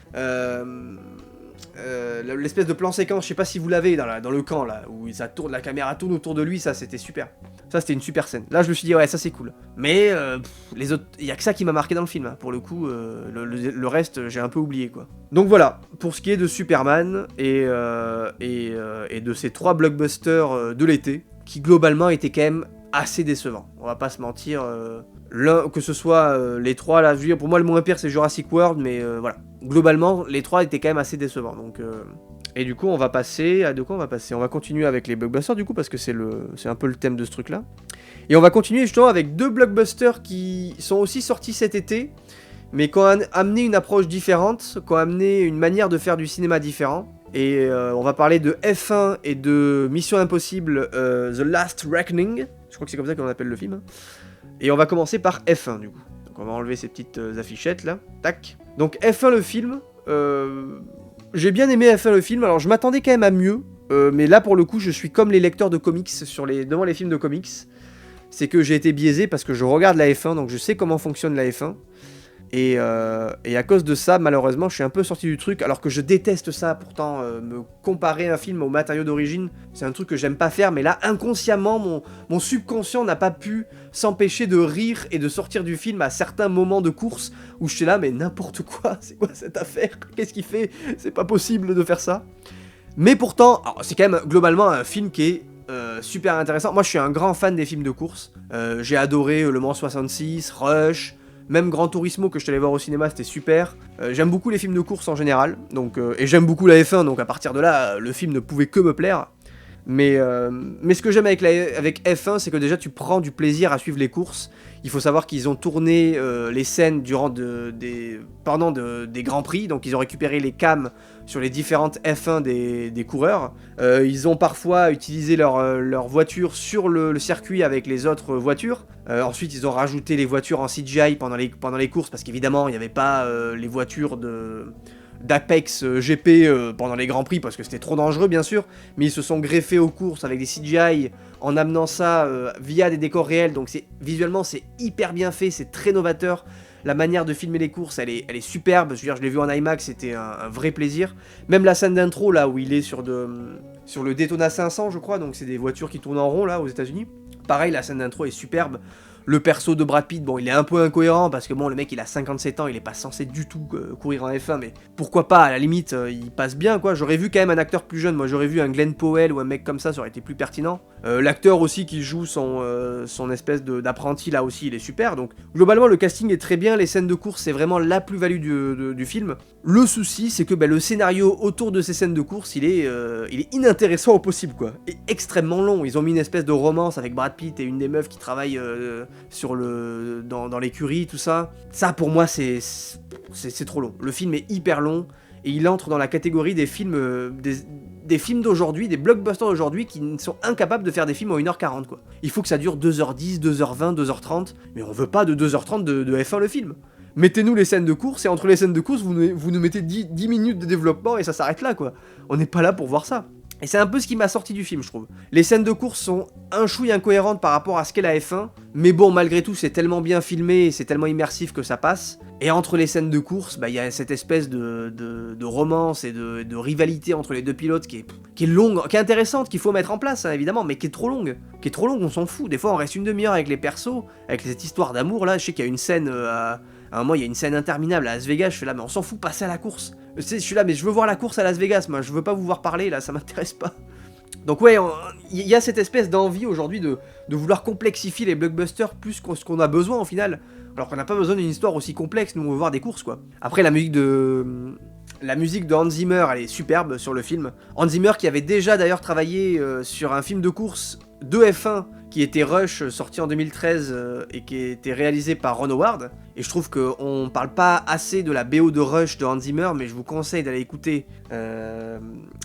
l'espèce de plan séquence, je sais pas si vous l'avez dans le camp là, où ça tourne, la caméra tourne autour de lui, ça c'était super. Ça c'était une super scène. Là je me suis dit ouais ça c'est cool. Mais les autres, il y a que ça qui m'a marqué dans le film. Hein. Pour le coup, le reste j'ai un peu oublié quoi. Donc voilà, pour ce qui est de Superman et de ces 3 blockbusters de l'été, qui globalement étaient quand même assez décevants. On va pas se mentir. Que ce soit les 3 là, je veux dire, pour moi le moins pire c'est Jurassic World, mais voilà. Globalement, les 3 étaient quand même assez décevants. Donc, et du coup, on va passer à de quoi on va passer. On va continuer avec les blockbusters du coup parce que c'est un peu le thème de ce truc-là. Et on va continuer justement avec 2 blockbusters qui sont aussi sortis cet été, mais qui ont amené une approche différente, qui ont amené une manière de faire du cinéma différent. Et on va parler de F1 et de Mission Impossible The Last Reckoning. Je crois que c'est comme ça qu'on appelle le film. Hein. Et on va commencer par F1 du coup. Donc on va enlever ces petites affichettes là. Tac. Donc F1 le film. J'ai bien aimé F1 le film. Alors je m'attendais quand même à mieux. Mais là pour le coup je suis comme les lecteurs de comics devant les films de comics. C'est que j'ai été biaisé parce que je regarde la F1. Donc je sais comment fonctionne la F1. Et à cause de ça, malheureusement, je suis un peu sorti du truc, alors que je déteste ça, pourtant, me comparer un film au matériau d'origine, c'est un truc que j'aime pas faire, mais là, inconsciemment, mon subconscient n'a pas pu s'empêcher de rire et de sortir du film à certains moments de course, où je suis là, mais n'importe quoi, c'est quoi cette affaire? Qu'est-ce qu'il fait? C'est pas possible de faire ça. Mais pourtant, c'est quand même globalement un film qui est super intéressant. Moi, je suis un grand fan des films de course. J'ai adoré Le Mans 66, Rush... Même Gran Turismo que je suis allé voir au cinéma, c'était super. J'aime beaucoup les films de course en général, donc, et j'aime beaucoup la F1, donc à partir de là, le film ne pouvait que me plaire. Mais ce que j'aime avec F1, c'est que déjà tu prends du plaisir à suivre les courses. Il faut savoir qu'ils ont tourné les scènes pendant des Grands Prix, donc ils ont récupéré les cams sur les différentes F1 des coureurs. Ils ont parfois utilisé leur voiture sur le circuit avec les autres voitures. Ensuite, ils ont rajouté les voitures en CGI pendant les courses, parce qu'évidemment, il n'y avait pas les voitures d'Apex GP pendant les Grands Prix, parce que c'était trop dangereux, bien sûr, mais ils se sont greffés aux courses avec des CGI, en amenant ça via des décors réels, donc visuellement, c'est hyper bien fait, c'est très novateur. La manière de filmer les courses, elle est superbe. Je veux dire, je l'ai vu en IMAX, c'était un vrai plaisir. Même la scène d'intro, là, où il est sur le Daytona 500, je crois, donc c'est des voitures qui tournent en rond, là, aux États-Unis. Pareil, la scène d'intro est superbe. Le perso de Brad Pitt, bon, il est un peu incohérent, parce que bon, le mec, il a 57 ans, il est pas censé du tout courir en F1, mais pourquoi pas, à la limite, il passe bien, quoi. J'aurais vu quand même un acteur plus jeune, moi, j'aurais vu un Glenn Powell ou un mec comme ça aurait été plus pertinent. L'acteur aussi qui joue son espèce d'apprenti, là aussi, il est super, donc globalement, le casting est très bien, les scènes de course, c'est vraiment la plus-value du film. Le souci, c'est que le scénario autour de ces scènes de course, il est inintéressant au possible, quoi, et extrêmement long. Ils ont mis une espèce de romance avec Brad Pitt et une des meufs qui travaille dans l'écurie, tout ça. Ça, pour moi, c'est trop long. Le film est hyper long, et il entre dans la catégorie des films des films d'aujourd'hui, des blockbusters d'aujourd'hui qui sont incapables de faire des films en 1h40, quoi. Il faut que ça dure 2h10, 2h20, 2h30, mais on veut pas de 2h30 de F1 le film. Mettez-nous les scènes de course, et entre les scènes de course, vous nous mettez 10 minutes de développement, et ça s'arrête là, quoi. On n'est pas là pour voir ça. Et c'est un peu ce qui m'a sorti du film, je trouve. Les scènes de course sont un chouille incohérentes par rapport à ce qu'est la F1, mais bon, malgré tout, c'est tellement bien filmé, et c'est tellement immersif que ça passe. Et entre les scènes de course, il y a cette espèce de romance et de rivalité entre les deux pilotes qui est longue, qui est intéressante, qu'il faut mettre en place, hein, évidemment, mais qui est trop longue. On s'en fout. Des fois, on reste une demi-heure avec les persos, avec cette histoire d'amour, là. Je sais qu'il y a une scène... À un moment, il y a une scène interminable à Las Vegas, je suis là, mais on s'en fout, passer à la course. Je suis là, mais je veux voir la course à Las Vegas, moi, je veux pas vous voir parler, là, ça m'intéresse pas. Donc ouais, il y a cette espèce d'envie aujourd'hui de vouloir complexifier les blockbusters plus que ce qu'on a besoin, au final. Alors qu'on n'a pas besoin d'une histoire aussi complexe, nous, on veut voir des courses, quoi. Après, la musique de Hans Zimmer, elle est superbe sur le film. Hans Zimmer qui avait déjà, d'ailleurs, travaillé sur un film de course de F1, qui était Rush, sorti en 2013 et qui était réalisé par Ron Howard. Et je trouve qu'on parle pas assez de la BO de Rush de Hans Zimmer, mais je vous conseille d'aller écouter...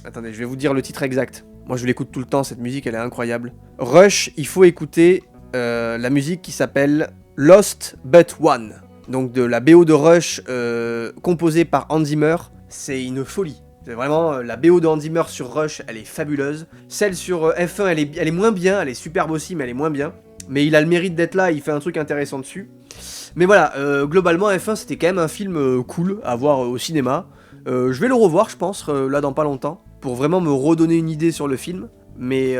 Attendez, je vais vous dire le titre exact. Moi je l'écoute tout le temps, cette musique elle est incroyable. Rush, il faut écouter la musique qui s'appelle Lost But One. Donc de la BO de Rush composée par Hans Zimmer, c'est une folie. C'est vraiment, la BO de Hans Zimmer sur Rush, elle est fabuleuse. Celle sur F1, elle est moins bien, elle est superbe aussi, mais elle est moins bien. Mais il a le mérite d'être là, il fait un truc intéressant dessus. Mais voilà, globalement F1 c'était quand même un film cool à voir au cinéma. Je vais le revoir je pense, là dans pas longtemps, pour vraiment me redonner une idée sur le film. Mais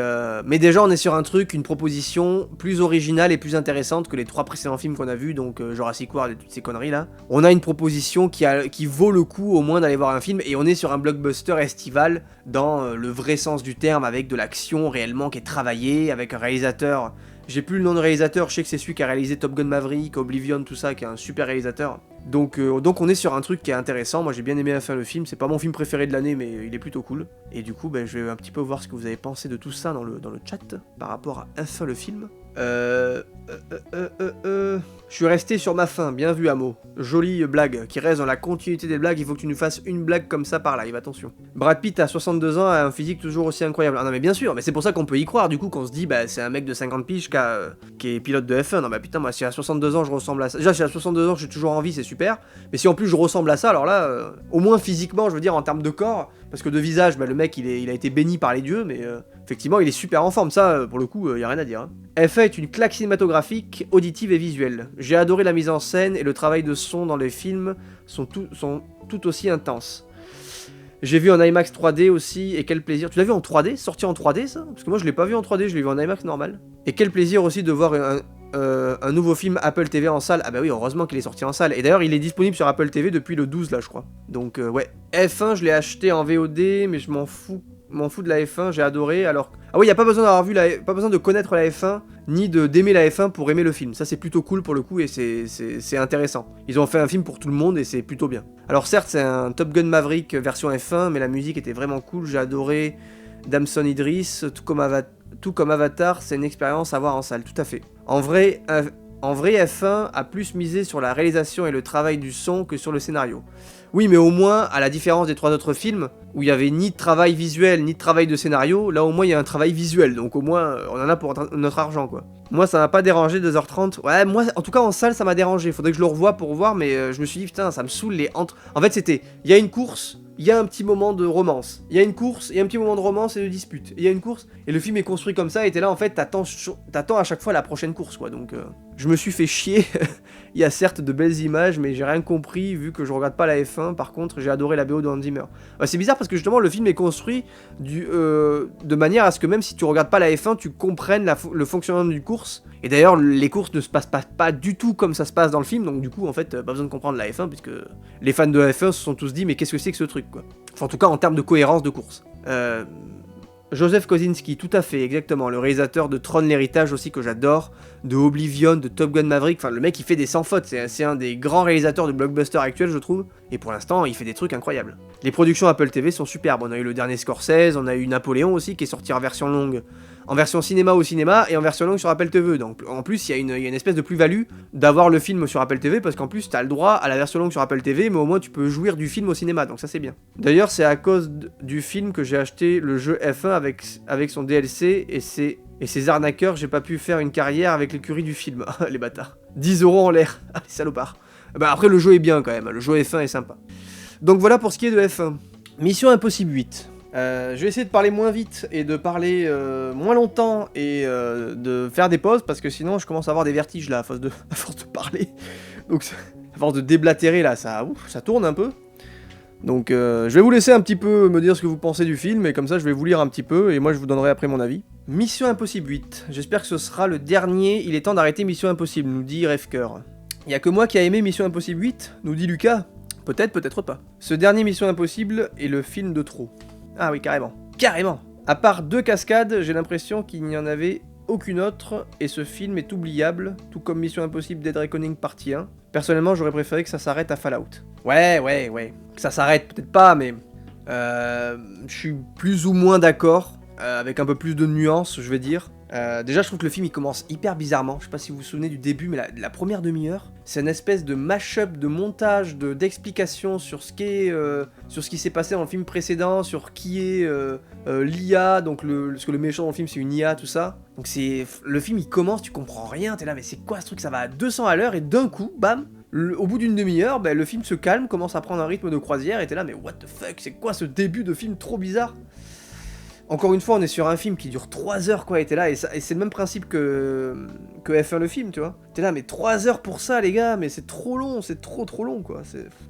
déjà on est sur un truc, une proposition plus originale et plus intéressante que les 3 précédents films qu'on a vus, donc Jurassic World et toutes ces conneries là. On a une proposition qui vaut le coup au moins d'aller voir un film, et on est sur un blockbuster estival dans le vrai sens du terme, avec de l'action réellement qui est travaillée, avec un réalisateur... J'ai plus le nom de réalisateur, je sais que c'est celui qui a réalisé Top Gun Maverick, Oblivion, tout ça, qui est un super réalisateur. Donc on est sur un truc qui est intéressant, moi j'ai bien aimé à la fin le film, c'est pas mon film préféré de l'année mais il est plutôt cool. Et du coup je vais un petit peu voir ce que vous avez pensé de tout ça dans le chat, par rapport à F1 le film. Je suis resté sur ma faim, bien vu Amo. Jolie blague, qui reste dans la continuité des blagues, il faut que tu nous fasses une blague comme ça par live, attention. Brad Pitt à 62 ans a un physique toujours aussi incroyable. Ah non mais bien sûr, mais c'est pour ça qu'on peut y croire du coup, qu'on se dit bah c'est un mec de 50 piges qui est pilote de F1, non bah putain moi si à 62 ans je ressemble à ça, déjà si à 62 ans je suis toujours en vie c'est super, mais si en plus je ressemble à ça, alors là, au moins physiquement je veux dire en termes de corps, parce que de visage, bah, le mec il a été béni par les dieux, mais effectivement il est super en forme, ça pour le coup y a rien à dire. Hein. F1 est une claque cinématographique, auditive et visuelle. J'ai adoré la mise en scène et le travail de son dans les films sont tout aussi intenses. J'ai vu en IMAX 3D aussi, et quel plaisir. Tu l'as vu en 3D? Sorti en 3D ça? Parce que moi je l'ai pas vu en 3D, je l'ai vu en IMAX normal. Et quel plaisir aussi de voir un nouveau film Apple TV en salle. Ah bah oui, heureusement qu'il est sorti en salle. Et d'ailleurs il est disponible sur Apple TV depuis le 12 là je crois. Donc ouais. F1 je l'ai acheté en VOD, mais je m'en fous de la F1, j'ai adoré, alors... Ah oui, y a pas besoin d'avoir vu pas besoin de connaître la F1, ni d'aimer la F1 pour aimer le film. Ça c'est plutôt cool pour le coup, et c'est intéressant. Ils ont fait un film pour tout le monde, et c'est plutôt bien. Alors certes, c'est un Top Gun Maverick version F1, mais la musique était vraiment cool, j'ai adoré Damson Idris, tout comme Avatar, c'est une expérience à voir en salle, tout à fait. En vrai, F1 a plus misé sur la réalisation et le travail du son que sur le scénario. Oui, mais au moins, à la différence des 3 autres films, où il n'y avait ni de travail visuel, ni de travail de scénario, là au moins il y a un travail visuel, donc au moins on en a pour notre argent quoi. Moi ça m'a pas dérangé 2h30, ouais moi en tout cas en salle ça m'a dérangé, faudrait que je le revoie pour voir, mais je me suis dit putain ça me saoule les entre... En fait c'était, il y a une course, il y a un petit moment de romance, il y a une course, il y a un petit moment de romance et de dispute, il y a une course, et le film est construit comme ça, et t'es là en fait t'attends à chaque fois la prochaine course quoi, donc je me suis fait chier. Il y a certes de belles images, mais j'ai rien compris vu que je regarde pas la F1. Par contre, j'ai adoré la BO de Hans Zimmer. C'est bizarre parce que justement, le film est construit de manière à ce que même si tu regardes pas la F1, tu comprennes le fonctionnement d'une course. Et d'ailleurs, les courses ne se passent pas du tout comme ça se passe dans le film. Donc du coup, en fait, pas besoin de comprendre la F1 puisque les fans de F1 se sont tous dit mais qu'est-ce que c'est que ce truc quoi. Enfin, en tout cas, en termes de cohérence de course. Joseph Kosinski, tout à fait, exactement, le réalisateur de Tron l'héritage aussi que j'adore, de Oblivion, de Top Gun Maverick, enfin le mec il fait des sans fautes, c'est un des grands réalisateurs de blockbuster actuels je trouve, et pour l'instant il fait des trucs incroyables. Les productions Apple TV sont superbes, on a eu le dernier Scorsese, on a eu Napoléon aussi qui est sorti en version longue, en version cinéma au cinéma et en version longue sur Apple TV, donc en plus il y a une espèce de plus-value d'avoir le film sur Apple TV parce qu'en plus t'as le droit à la version longue sur Apple TV mais au moins tu peux jouir du film au cinéma, donc ça c'est bien. D'ailleurs c'est à cause du film que j'ai acheté le jeu F1 avec son DLC et ces arnaqueurs, j'ai pas pu faire une carrière avec l'écurie du film, les bâtards. 10€ en l'air, les salopards. Bah après le jeu est bien quand même, le jeu F1 est sympa. Donc voilà pour ce qui est de F1. Mission Impossible 8. Je vais essayer de parler moins vite et de parler moins longtemps et de faire des pauses parce que sinon je commence à avoir des vertiges là à force de parler. Donc à force de déblatérer là, ça tourne un peu. Donc je vais vous laisser un petit peu me dire ce que vous pensez du film et comme ça je vais vous lire un petit peu et moi je vous donnerai après mon avis. Mission Impossible 8. J'espère que ce sera le dernier. Il est temps d'arrêter Mission Impossible, nous dit Rêvecœur. Y a que moi qui a aimé Mission Impossible 8, nous dit Lucas. Peut-être, peut-être pas. Ce dernier Mission Impossible est le film de trop. Ah oui, carrément. Carrément. À part 2 cascades, j'ai l'impression qu'il n'y en avait aucune autre, et ce film est oubliable, tout comme Mission Impossible Dead Reckoning partie 1. Personnellement, j'aurais préféré que ça s'arrête à Fallout. Ouais. Que ça s'arrête, peut-être pas, mais... je suis plus ou moins d'accord, avec un peu plus de nuances, je vais dire. Déjà, je trouve que le film il commence hyper bizarrement. Je sais pas si vous vous souvenez du début, mais la première demi-heure, c'est une espèce de mash-up, de montage, d'explication sur ce qui s'est passé dans le film précédent, sur qui est l'IA, donc parce que le méchant dans le film c'est une IA, tout ça. Donc le film il commence, tu comprends rien, t'es là, mais c'est quoi ce truc, ça va à 200 à l'heure et d'un coup, bam, au bout d'une demi-heure, le film se calme, commence à prendre un rythme de croisière et t'es là, mais what the fuck, c'est quoi ce début de film trop bizarre? Encore une fois, on est sur un film qui dure 3 heures, quoi, et t'es là, et c'est le même principe que F1 le film, tu vois. T'es là, mais 3 heures pour ça, les gars, mais c'est trop long, c'est trop long, quoi.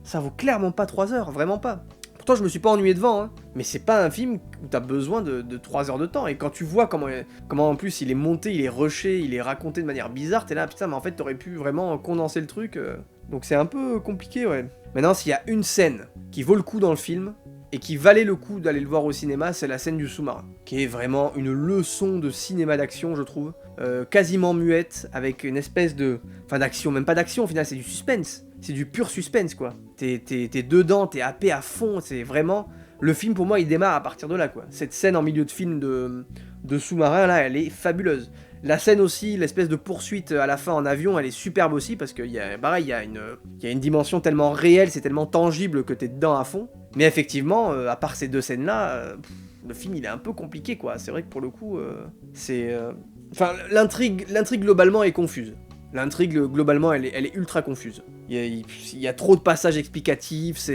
Ça vaut clairement pas 3 heures, vraiment pas. Pourtant, je me suis pas ennuyé devant, hein. Mais c'est pas un film où t'as besoin de 3 heures de temps. Et quand tu vois comment en plus il est monté, il est rushé, il est raconté de manière bizarre, t'es là, putain, mais en fait, t'aurais pu vraiment condenser le truc. Donc c'est un peu compliqué, ouais. Maintenant, s'il y a une scène qui vaut le coup dans le film, et qui valait le coup d'aller le voir au cinéma, c'est la scène du sous-marin, qui est vraiment une leçon de cinéma d'action, je trouve. Quasiment muette, avec une espèce de... Enfin d'action, même pas d'action, au final, c'est du suspense. C'est du pur suspense, quoi. T'es dedans, t'es happé à fond, c'est vraiment... Le film, pour moi, il démarre à partir de là, quoi. Cette scène en milieu de film de sous-marin, là, elle est fabuleuse. La scène aussi, l'espèce de poursuite à la fin en avion, elle est superbe aussi, parce qu'il y a, pareil, il y a une dimension tellement réelle, c'est tellement tangible que t'es dedans à fond. Mais effectivement, à part ces deux scènes-là, le film, il est un peu compliqué, quoi. C'est vrai que pour le coup, c'est... Enfin, l'intrigue globalement est confuse. L'intrigue, globalement, elle est ultra confuse. Il y a trop de passages explicatifs,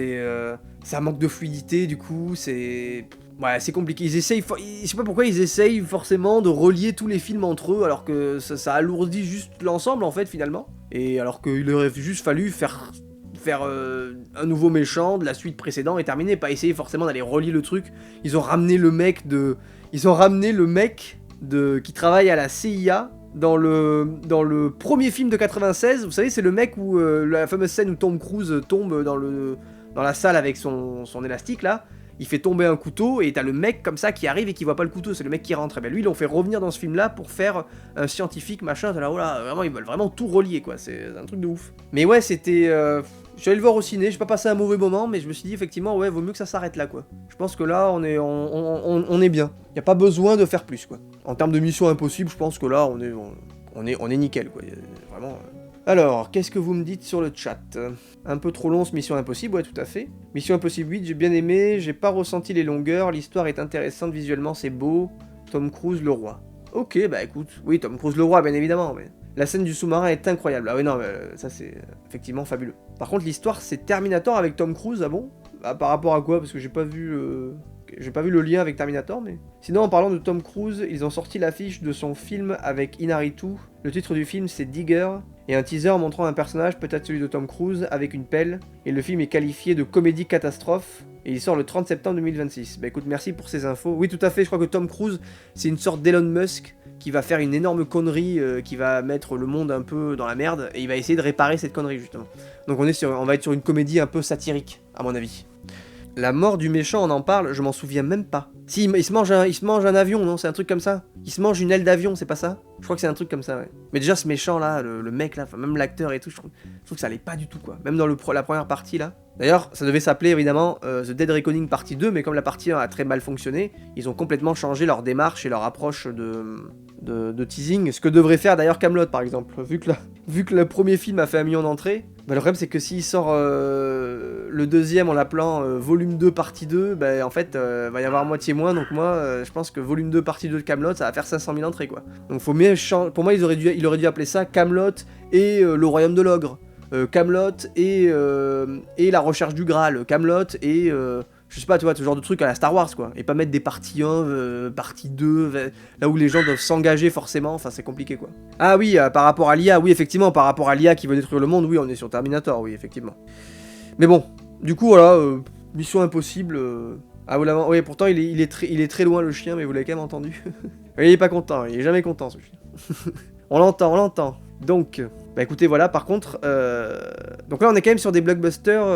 ça manque de fluidité, du coup, c'est... Ouais, c'est compliqué. Je sais pas pourquoi ils essayent forcément de relier tous les films entre eux, alors que ça alourdit juste l'ensemble, en fait, finalement. Et alors qu'il aurait juste fallu faire un nouveau méchant de la suite précédente et terminer, pas essayer forcément d'aller relier le truc. Ils ont ramené le mec qui travaille à la CIA dans le premier film de 96. Vous savez, c'est le mec où la fameuse scène où Tom Cruise tombe dans la salle avec son élastique là. Il fait tomber un couteau et t'as le mec comme ça qui arrive et qui voit pas le couteau, c'est le mec qui rentre. Et ben lui, ils l'ont fait revenir dans ce film-là pour faire un scientifique, machin. T'es là, oh là, vraiment, ils veulent vraiment tout relier, quoi. C'est un truc de ouf. Mais ouais, c'était... Je suis allé le voir au ciné, j'ai pas passé un mauvais moment, mais je me suis dit, effectivement, ouais, vaut mieux que ça s'arrête là, quoi. Je pense que là, on est bien. Y a pas besoin de faire plus, quoi. En termes de mission impossible, je pense que là, on est nickel, quoi. Vraiment... Alors, qu'est-ce que vous me dites sur le chat? Un peu trop long ce Mission Impossible, ouais, tout à fait. Mission Impossible 8, j'ai bien aimé, j'ai pas ressenti les longueurs, l'histoire est intéressante, visuellement c'est beau. Tom Cruise le roi. Ok, bah écoute, oui, Tom Cruise le roi, bien évidemment, mais... La scène du sous-marin est incroyable. Ah oui, non, mais, ça c'est effectivement fabuleux. Par contre, l'histoire, c'est Terminator avec Tom Cruise, ah bon? Bah, par rapport à quoi? Parce que j'ai pas vu le lien avec Terminator, mais... Sinon, en parlant de Tom Cruise, ils ont sorti l'affiche de son film avec Inaritu. Le titre du film, c'est Digger, et un teaser montrant un personnage, peut-être celui de Tom Cruise, avec une pelle, et le film est qualifié de comédie catastrophe, et il sort le 30 septembre 2026. Bah écoute, merci pour ces infos. Oui, tout à fait, je crois que Tom Cruise, c'est une sorte d'Elon Musk, qui va faire une énorme connerie, qui va mettre le monde un peu dans la merde, et il va essayer de réparer cette connerie, justement. Donc on va être sur une comédie un peu satirique, à mon avis. La mort du méchant, on en parle, je m'en souviens même pas. Si, il se mange un avion, non? C'est un truc comme ça? Il se mange une aile d'avion, c'est pas ça? Je crois que c'est un truc comme ça, ouais. Mais déjà, ce méchant là, le mec là, enfin, même l'acteur et tout, je trouve que ça allait pas du tout, quoi. Même dans la première partie là. D'ailleurs, ça devait s'appeler évidemment The Dead Reckoning partie 2, mais comme la partie 1 a très mal fonctionné, ils ont complètement changé leur démarche et leur approche de teasing. Ce que devrait faire d'ailleurs Kaamelott par exemple. Vu que le premier film a fait 1 million d'entrées, bah, le problème c'est que s'il sort le deuxième en l'appelant volume 2 partie 2, bah, en fait va y avoir moitié moins, donc moi je pense que volume 2 partie 2 de Kaamelott ça va faire 500 000 entrées, quoi. Donc faut mieux pour moi il aurait dû appeler ça Kaamelott et le royaume de l'ogre, Kaamelott et la recherche du Graal, Kaamelott et je sais pas, tu vois, ce genre de truc à la Star Wars, quoi. Et pas mettre des parties 1, partie 2, là où les gens doivent s'engager forcément, enfin c'est compliqué, quoi. Ah oui, par rapport à l'IA, oui, effectivement, par rapport à l'IA qui veut détruire le monde, oui, on est sur Terminator, oui, effectivement. Mais bon, du coup, voilà, Mission Impossible... Ah, oui, pourtant, il est très loin, le chien, mais vous l'avez quand même entendu. Il est pas content, il est jamais content, ce chien. On l'entend. Donc, bah écoutez, voilà, par contre... Donc là, on est quand même sur des blockbusters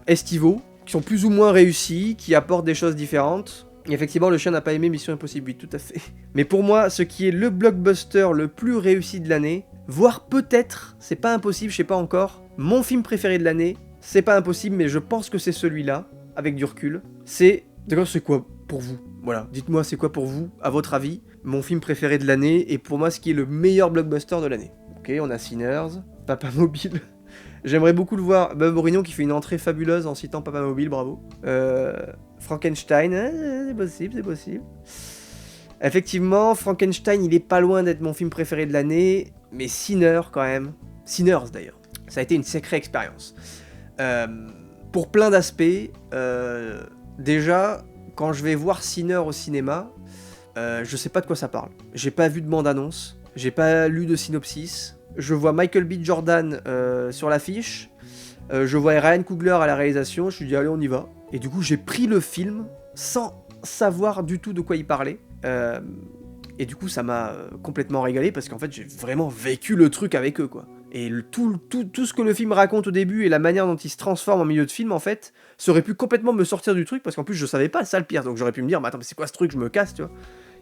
estivaux, qui sont plus ou moins réussis, qui apportent des choses différentes. Et effectivement, le chien n'a pas aimé Mission Impossible 8, tout à fait. Mais pour moi, ce qui est le blockbuster le plus réussi de l'année, voire peut-être, c'est pas impossible, je sais pas encore, mon film préféré de l'année, c'est pas impossible, mais je pense que c'est celui-là, avec du recul. C'est... D'accord, c'est quoi pour vous? Voilà, dites-moi c'est quoi pour vous, à votre avis, mon film préféré de l'année, et pour moi ce qui est le meilleur blockbuster de l'année. Ok, on a Sinners, Papa Mobile... J'aimerais beaucoup le voir. Bob Bourignon qui fait une entrée fabuleuse en citant Papa Mobile, bravo. Frankenstein, c'est possible. Effectivement, Frankenstein, il est pas loin d'être mon film préféré de l'année, mais Sinners quand même. Sinners d'ailleurs. Ça a été une sacrée expérience. Pour plein d'aspects. Déjà, quand je vais voir Sinner au cinéma, je sais pas de quoi ça parle. J'ai pas vu de bande-annonce, j'ai pas lu de synopsis. Je vois Michael B. Jordan sur l'affiche, je vois Ryan Coogler à la réalisation, je me dis allez on y va. Et du coup j'ai pris le film sans savoir du tout de quoi il parlait. Et du coup ça m'a complètement régalé parce qu'en fait j'ai vraiment vécu le truc avec eux quoi. Et tout ce que le film raconte au début et la manière dont il se transforme en milieu de film en fait, ça aurait pu complètement me sortir du truc parce qu'en plus je savais pas ça le pire. Donc j'aurais pu me dire mais attends mais c'est quoi ce truc, je me casse tu vois.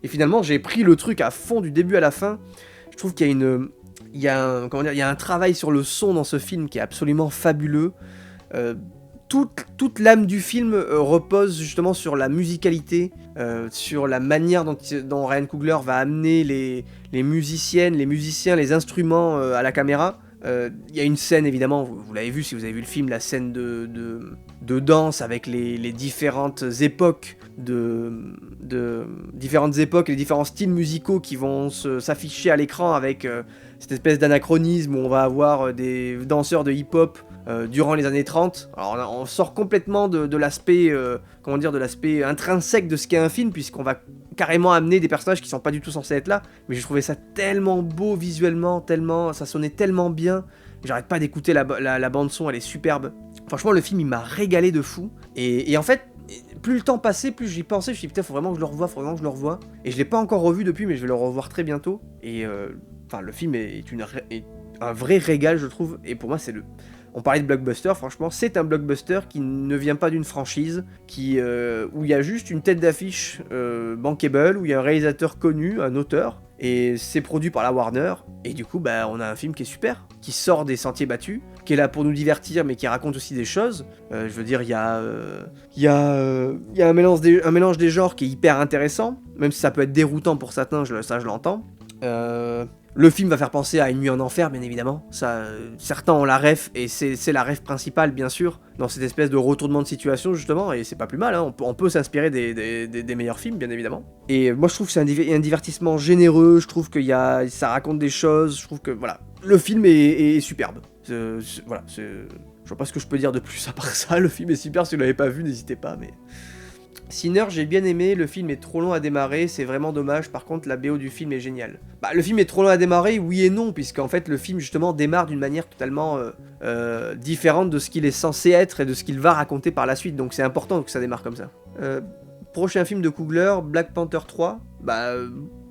Et finalement j'ai pris le truc à fond du début à la fin. Je trouve qu'il y a il y a un travail sur le son dans ce film qui est absolument fabuleux. Toute l'âme du film repose justement sur la musicalité, sur la manière dont Ryan Coogler va amener les musiciennes, les musiciens, les instruments à la caméra. Il y a une scène évidemment, vous l'avez vu si vous avez vu le film, la scène de danse avec les différentes époques différentes époques et les différents styles musicaux qui vont s'afficher à l'écran avec cette espèce d'anachronisme où on va avoir des danseurs de hip-hop durant les années 30. Alors on sort complètement de l'aspect de l'aspect intrinsèque de ce qu'est un film puisqu'on va carrément amener des personnages qui sont pas du tout censés être là, mais j'ai trouvé ça tellement beau visuellement, ça sonnait tellement bien. J'arrête pas d'écouter la bande son, elle est superbe. Franchement le film il m'a régalé de fou et en fait plus le temps passait, plus j'y pensais, je me suis dit putain faut vraiment que je le revoie, et je l'ai pas encore revu depuis mais je vais le revoir très bientôt et le film est un vrai régal je trouve, et pour moi on parlait de blockbuster, franchement, c'est un blockbuster qui ne vient pas d'une franchise, où il y a juste une tête d'affiche bankable, où il y a un réalisateur connu, un auteur, et c'est produit par la Warner, et du coup, on a un film qui est super, qui sort des sentiers battus, qui est là pour nous divertir, mais qui raconte aussi des choses. Je veux dire, il y a un mélange des genres qui est hyper intéressant, même si ça peut être déroutant pour certains, ça je l'entends. Le film va faire penser à Une nuit en enfer, bien évidemment. Ça, certains ont la ref, et c'est la ref principale, bien sûr, dans cette espèce de retournement de situation, justement, et c'est pas plus mal, hein. On peut s'inspirer des meilleurs films, bien évidemment. Et moi, je trouve que c'est un divertissement généreux, je trouve que ça raconte des choses, je trouve que, voilà, le film est superbe. Je vois pas ce que je peux dire de plus à part ça, le film est super, si vous l'avez pas vu, n'hésitez pas, mais... Sinner, j'ai bien aimé, le film est trop long à démarrer, c'est vraiment dommage, par contre la BO du film est géniale. Le film est trop long à démarrer, oui et non, puisqu'en fait le film justement démarre d'une manière totalement différente de ce qu'il est censé être et de ce qu'il va raconter par la suite, donc c'est important que ça démarre comme ça. Prochain film de Coogler, Black Panther 3,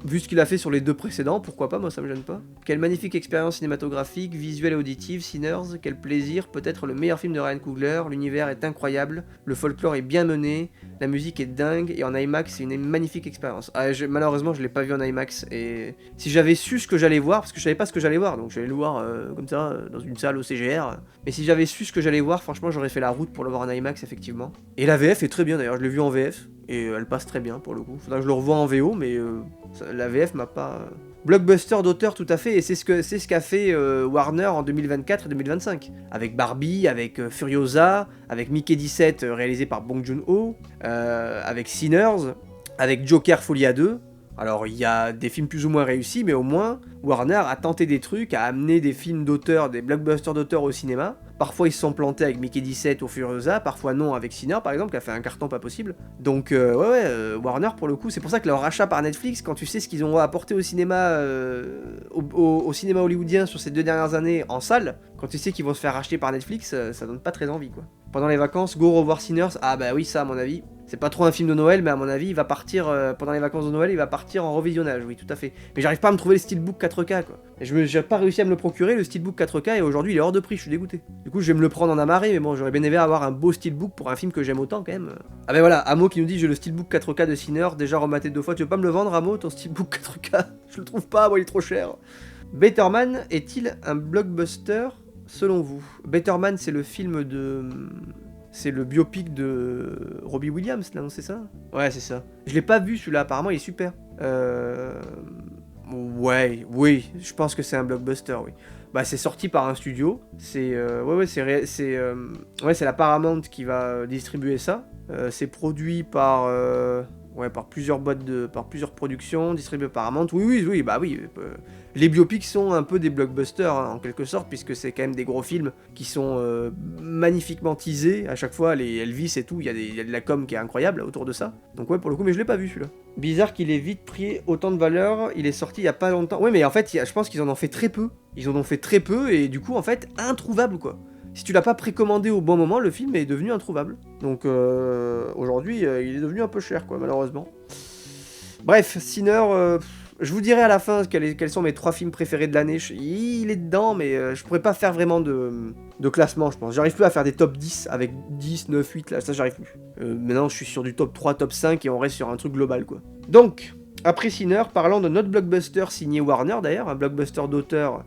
vu ce qu'il a fait sur les deux précédents, pourquoi pas, moi ça me gêne pas. Quelle magnifique expérience cinématographique, visuelle et auditive, Sinners, quel plaisir, peut-être le meilleur film de Ryan Coogler, l'univers est incroyable, le folklore est bien mené, la musique est dingue, et en IMAX c'est une magnifique expérience. Malheureusement je l'ai pas vu en IMAX, et si j'avais su ce que j'allais voir, parce que je savais pas ce que j'allais voir, donc j'allais le voir comme ça, dans une salle au CGR, mais si j'avais su ce que j'allais voir, franchement j'aurais fait la route pour le voir en IMAX effectivement. Et la VF est très bien d'ailleurs, je l'ai vu en VF, et elle passe très bien pour le coup. Faudra que je le revoie en VO, mais la VF m'a pas... Blockbuster d'auteur tout à fait, et c'est ce qu'a fait Warner en 2024 et 2025. Avec Barbie, avec Furiosa, avec Mickey 17 réalisé par Bong Joon-ho, avec Sinners, avec Joker Folie à 2. Alors il y a des films plus ou moins réussis, mais au moins Warner a tenté des trucs, a amené des films d'auteur, des blockbusters d'auteur au cinéma. Parfois ils se sont plantés avec Mickey 17 ou Furiosa, parfois non avec Sinner par exemple, qui a fait un carton pas possible. Donc Warner pour le coup, c'est pour ça que leur rachat par Netflix, quand tu sais ce qu'ils ont apporté au cinéma, au cinéma hollywoodien sur ces 2 dernières années en salle, quand tu sais qu'ils vont se faire racheter par Netflix, ça donne pas très envie quoi. Pendant les vacances, go revoir Sinners, ah bah oui ça à mon avis. C'est pas trop un film de Noël, mais à mon avis, il va partir, pendant les vacances de Noël, il va partir en revisionnage, oui, tout à fait. Mais j'arrive pas à me trouver le Steelbook 4K, quoi. Et j'ai pas réussi à me le procurer, le Steelbook 4K, et aujourd'hui, il est hors de prix, je suis dégoûté. Du coup, je vais me le prendre en amarré, mais bon, j'aurais bien aimé avoir un beau Steelbook pour un film que j'aime autant, quand même. Ah ben voilà, Amo qui nous dit, j'ai le Steelbook 4K de Sinner, déjà rematé 2 fois, tu veux pas me le vendre, Amo, ton Steelbook 4K? Je le trouve pas, moi, il est trop cher. Better Man est-il un blockbuster, selon vous? Better Man, c'est le film de... C'est le biopic de Robbie Williams, là, non, c'est ça? Ouais, c'est ça. Je l'ai pas vu, celui-là, apparemment, il est super. Ouais, oui, je pense que c'est un blockbuster, oui. C'est sorti par un studio. C'est c'est la Paramount qui va distribuer ça. C'est produit par Ouais, par plusieurs par plusieurs productions, distribuées par Paramount. Oui, bah oui. Les biopics sont un peu des blockbusters, hein, en quelque sorte, puisque c'est quand même des gros films qui sont magnifiquement teasés. À chaque fois, les Elvis et tout, il y a de la com qui est incroyable autour de ça. Donc ouais, pour le coup, mais je l'ai pas vu celui-là. Bizarre qu'il ait vite pris autant de valeur, il est sorti il y a pas longtemps. Ouais, mais en fait, je pense qu'ils en ont fait très peu. Ils en ont fait très peu, et du coup, en fait, introuvable, quoi. Si tu l'as pas précommandé au bon moment, le film est devenu introuvable. Donc aujourd'hui, il est devenu un peu cher, quoi, malheureusement. Bref, Sinner, je vous dirai à la fin quels sont mes 3 films préférés de l'année. Il est dedans, mais je pourrais pas faire vraiment de classement, je pense. J'arrive plus à faire des top 10 avec 10, 9, 8, là, ça j'arrive plus. Maintenant, je suis sur du top 3, top 5, et on reste sur un truc global, quoi. Donc, après Sinner, parlant de notre blockbuster signé Warner, d'ailleurs, un blockbuster d'auteur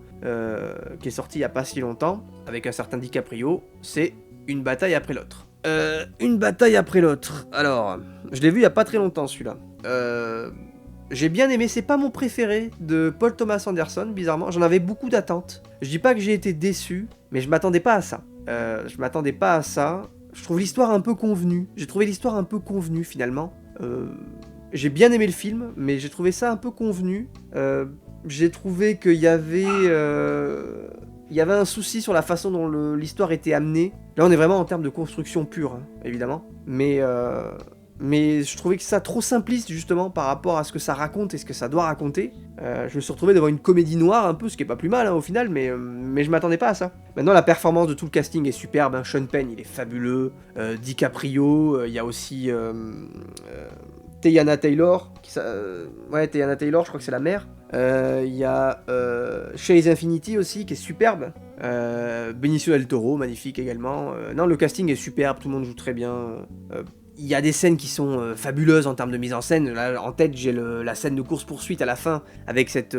qui est sorti il y a pas si longtemps, avec un certain DiCaprio, c'est Une bataille après l'autre. Une bataille après l'autre. Alors, je l'ai vu il y a pas très longtemps, celui-là. J'ai bien aimé, c'est pas mon préféré de Paul Thomas Anderson, bizarrement. J'en avais beaucoup d'attentes. Je dis pas que j'ai été déçu, mais je m'attendais pas à ça. Je trouve l'histoire un peu convenue. J'ai trouvé l'histoire un peu convenue, finalement. J'ai bien aimé le film, mais j'ai trouvé ça un peu convenu. J'ai trouvé qu'il y avait un souci sur la façon dont l'histoire était amenée. Là, on est vraiment en termes de construction pure, hein, évidemment. Mais je trouvais que ça trop simpliste, justement, par rapport à ce que ça raconte et ce que ça doit raconter. Je me suis retrouvé devant une comédie noire, un peu, ce qui est pas plus mal, hein, au final, mais je m'attendais pas à ça. Maintenant, la performance de tout le casting est superbe, hein. Sean Penn, il est fabuleux. DiCaprio, il y a aussi Teyana Taylor, Teyana Taylor, je crois que c'est la mère. Il y a Chase Infinity aussi, qui est superbe. Benicio del Toro, magnifique également. Non, le casting est superbe, tout le monde joue très bien. Il y a des scènes qui sont fabuleuses en termes de mise en scène. Là, en tête, j'ai la scène de course-poursuite à la fin, avec cet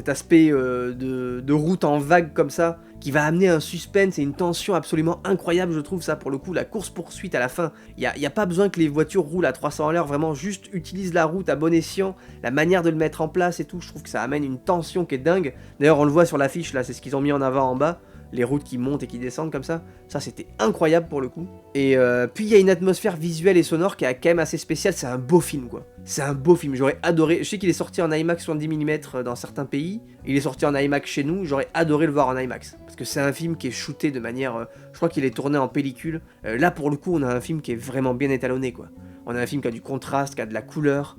aspect de route en vague comme ça, qui va amener un suspense et une tension absolument incroyable, je trouve ça, pour le coup. La course-poursuite à la fin, il n'y a pas besoin que les voitures roulent à 300 à l'heure, vraiment juste utilise la route à bon escient, la manière de le mettre en place et tout, je trouve que ça amène une tension qui est dingue. D'ailleurs, on le voit sur l'affiche, là, c'est ce qu'ils ont mis en avant en bas. Les routes qui montent et qui descendent comme ça c'était incroyable pour le coup. Et puis il y a une atmosphère visuelle et sonore qui est quand même assez spéciale, c'est un beau film quoi. C'est un beau film, j'aurais adoré, je sais qu'il est sorti en IMAX 70 mm dans certains pays, il est sorti en IMAX chez nous, j'aurais adoré le voir en IMAX. Parce que c'est un film qui est shooté de manière, je crois qu'il est tourné en pellicule. Là pour le coup on a un film qui est vraiment bien étalonné quoi. On a un film qui a du contraste, qui a de la couleur,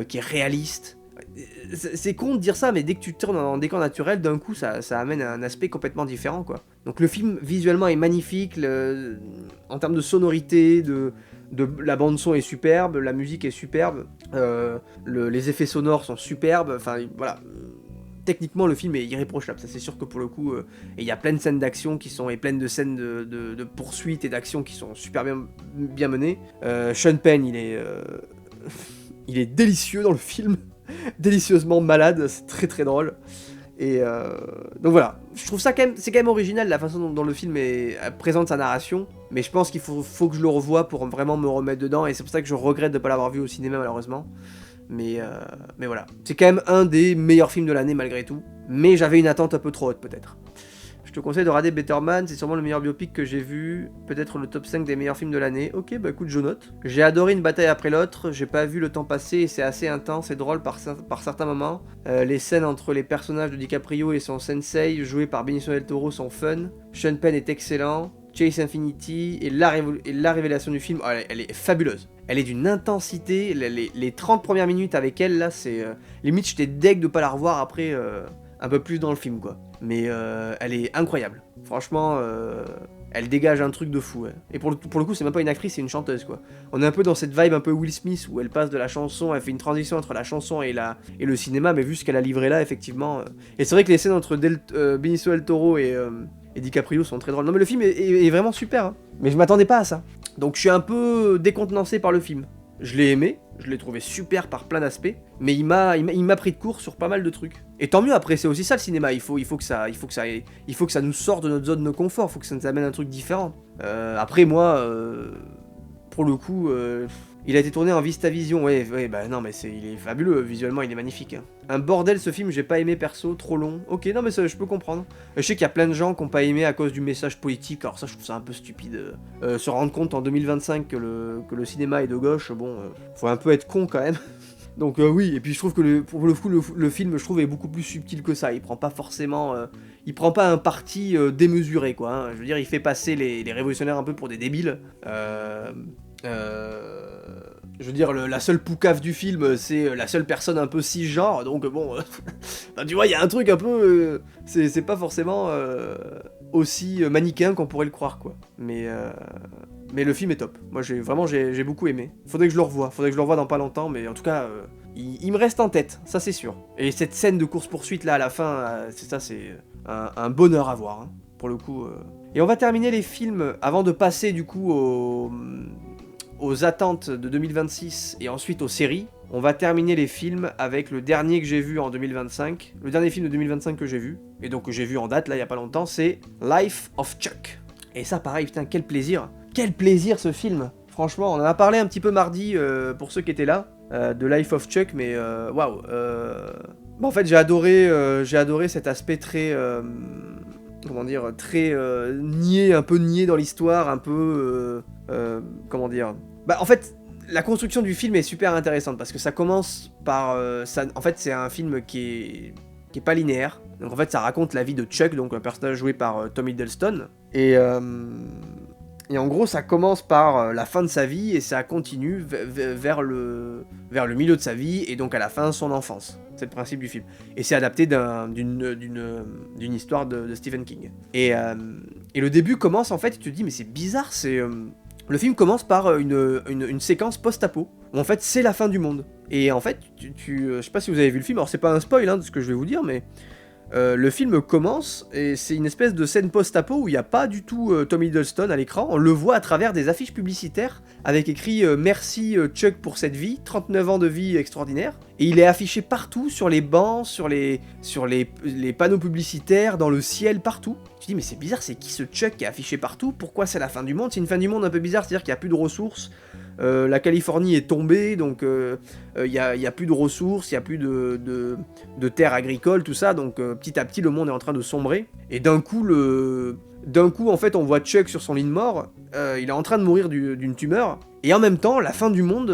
qui est réaliste. C'est con de dire ça, mais dès que tu tournes en décor naturel, d'un coup, ça amène un aspect complètement différent, quoi. Donc le film, visuellement, est magnifique, en termes de sonorité, la bande-son est superbe, la musique est superbe, les effets sonores sont superbes, enfin, voilà. Techniquement, le film est irréprochable, ça c'est sûr que pour le coup, et il y a plein de scènes d'action et plein de scènes de poursuite et d'action qui sont super bien menées. Sean Penn, il est délicieux dans le film. Délicieusement malade, c'est très très drôle. Et donc voilà, je trouve ça c'est quand même original la façon dont le film présente sa narration, mais je pense qu'il faut que je le revoie pour vraiment me remettre dedans, et c'est pour ça que je regrette de ne pas l'avoir vu au cinéma malheureusement. Mais voilà, c'est quand même un des meilleurs films de l'année malgré tout, mais j'avais une attente un peu trop haute peut-être. Je te conseille de regarder Better Man, c'est sûrement le meilleur biopic que j'ai vu, peut-être le top 5 des meilleurs films de l'année. Ok, bah écoute, je note. J'ai adoré Une bataille après l'autre, j'ai pas vu le temps passer et c'est assez intense et drôle par certains moments. Les scènes entre les personnages de DiCaprio et son sensei, joué par Benicio del Toro, sont fun. Sean Penn est excellent. Chase Infinity et la révélation du film, elle est fabuleuse. Elle est d'une intensité, les 30 premières minutes avec elle, là, c'est... limite, j'étais deg de pas la revoir après... un peu plus dans le film quoi. Mais elle est incroyable. Franchement, elle dégage un truc de fou. Ouais. Et pour le coup, c'est même pas une actrice, c'est une chanteuse quoi. On est un peu dans cette vibe un peu Will Smith où elle passe de la chanson, elle fait une transition entre la chanson et le cinéma, mais vu ce qu'elle a livré là, effectivement. Et c'est vrai que les scènes entre Benicio del Toro et DiCaprio sont très drôles. Non mais le film est vraiment super. Hein. Mais je m'attendais pas à ça. Donc je suis un peu décontenancé par le film. Je l'ai aimé, je l'ai trouvé super par plein d'aspects, mais il m'a pris de court sur pas mal de trucs. Et tant mieux, après c'est aussi ça le cinéma, il faut que ça nous sorte de notre zone de confort, il faut que ça nous amène un truc différent. Après moi, pour le coup, il a été tourné en VistaVision, ouais, bah non, mais il est fabuleux, visuellement, il est magnifique. Hein. Un bordel, ce film, j'ai pas aimé perso, trop long. Ok, non, mais ça, je peux comprendre. Je sais qu'il y a plein de gens qui ont pas aimé à cause du message politique, alors ça, je trouve ça un peu stupide. Se rendre compte en 2025 que le cinéma est de gauche, bon, faut un peu être con quand même. Donc oui, et puis je trouve que pour le coup, le film, je trouve, est beaucoup plus subtil que ça. Il prend pas forcément... il prend pas un parti démesuré, quoi. Hein. Je veux dire, il fait passer les révolutionnaires un peu pour des débiles. Je veux dire, la seule poucave du film, c'est la seule personne un peu cisgenre, donc bon... ben, tu vois, il y a un truc un peu... c'est pas forcément aussi manichéen qu'on pourrait le croire, quoi. Mais le film est top. Moi, j'ai beaucoup aimé. Faudrait que je le revoie dans pas longtemps, mais en tout cas, il me reste en tête, ça c'est sûr. Et cette scène de course-poursuite là à la fin, c'est un bonheur à voir, hein, pour le coup. Et on va terminer les films avant de passer du coup aux attentes de 2026 et ensuite aux séries. On va terminer les films avec le dernier que j'ai vu en 2025. Le dernier film de 2025 que j'ai vu, et donc que j'ai vu en date là il y a pas longtemps, c'est Life of Chuck. Et ça pareil, putain, quel plaisir. Quel plaisir ce film. Franchement, on en a parlé un petit peu mardi pour ceux qui étaient là, de Life of Chuck, mais waouh. Bah, en fait, j'ai adoré cet aspect très... comment dire, très niais, un peu niais dans l'histoire, un peu... comment dire... Bah en fait, la construction du film est super intéressante, parce que ça commence par... en fait, c'est un film qui est pas linéaire. Donc en fait, ça raconte la vie de Chuck, donc un personnage joué par Tom Hiddleston. Et en gros, ça commence par la fin de sa vie, et ça continue vers le milieu de sa vie, et donc à la fin, son enfance. C'est le principe du film. Et c'est adapté d'une histoire de Stephen King. Et le début commence, en fait, tu te dis, mais c'est bizarre, le film commence par une séquence post-apo, où en fait, c'est la fin du monde. Et en fait, je sais pas si vous avez vu le film, alors c'est pas un spoil hein, de ce que je vais vous dire, mais... le film commence, et c'est une espèce de scène post-apo où il n'y a pas du tout Tom Hiddleston à l'écran, on le voit à travers des affiches publicitaires, avec écrit Merci Chuck pour cette vie, 39 ans de vie extraordinaire, et il est affiché partout, sur les bancs, sur les panneaux publicitaires, dans le ciel, partout. Tu te dis mais c'est bizarre, c'est qui ce Chuck qui est affiché partout? Pourquoi c'est la fin du monde? C'est une fin du monde un peu bizarre, c'est-à-dire qu'il n'y a plus de ressources, la Californie est tombée, donc il y a plus de ressources, il n'y a plus de terres agricoles, tout ça, donc petit à petit le monde est en train de sombrer. Et d'un coup, en fait, on voit Chuck sur son lit de mort, il est en train de mourir d'une tumeur, et en même temps, la fin du monde,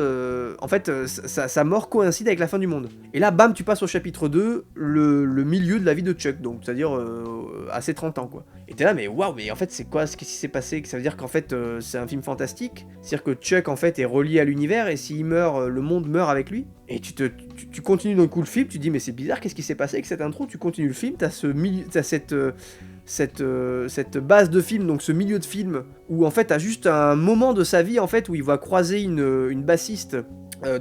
en fait, sa mort coïncide avec la fin du monde. Et là, bam, tu passes au chapitre 2, le milieu de la vie de Chuck, donc c'est-à-dire à ses 30 ans, quoi. Et t'es là, mais waouh, mais en fait, c'est quoi, qu'est-ce qui s'est passé? Ça veut dire qu'en fait, c'est un film fantastique, c'est-à-dire que Chuck, en fait, est relié à l'univers, et s'il meurt, le monde meurt avec lui. Et tu continues d'un coup le film, tu te dis, mais c'est bizarre, qu'est-ce qui s'est passé avec cette intro? Tu continues le film, t'as cette base de film, donc ce milieu de film, où en fait t'as juste un moment de sa vie en fait où il va croiser une bassiste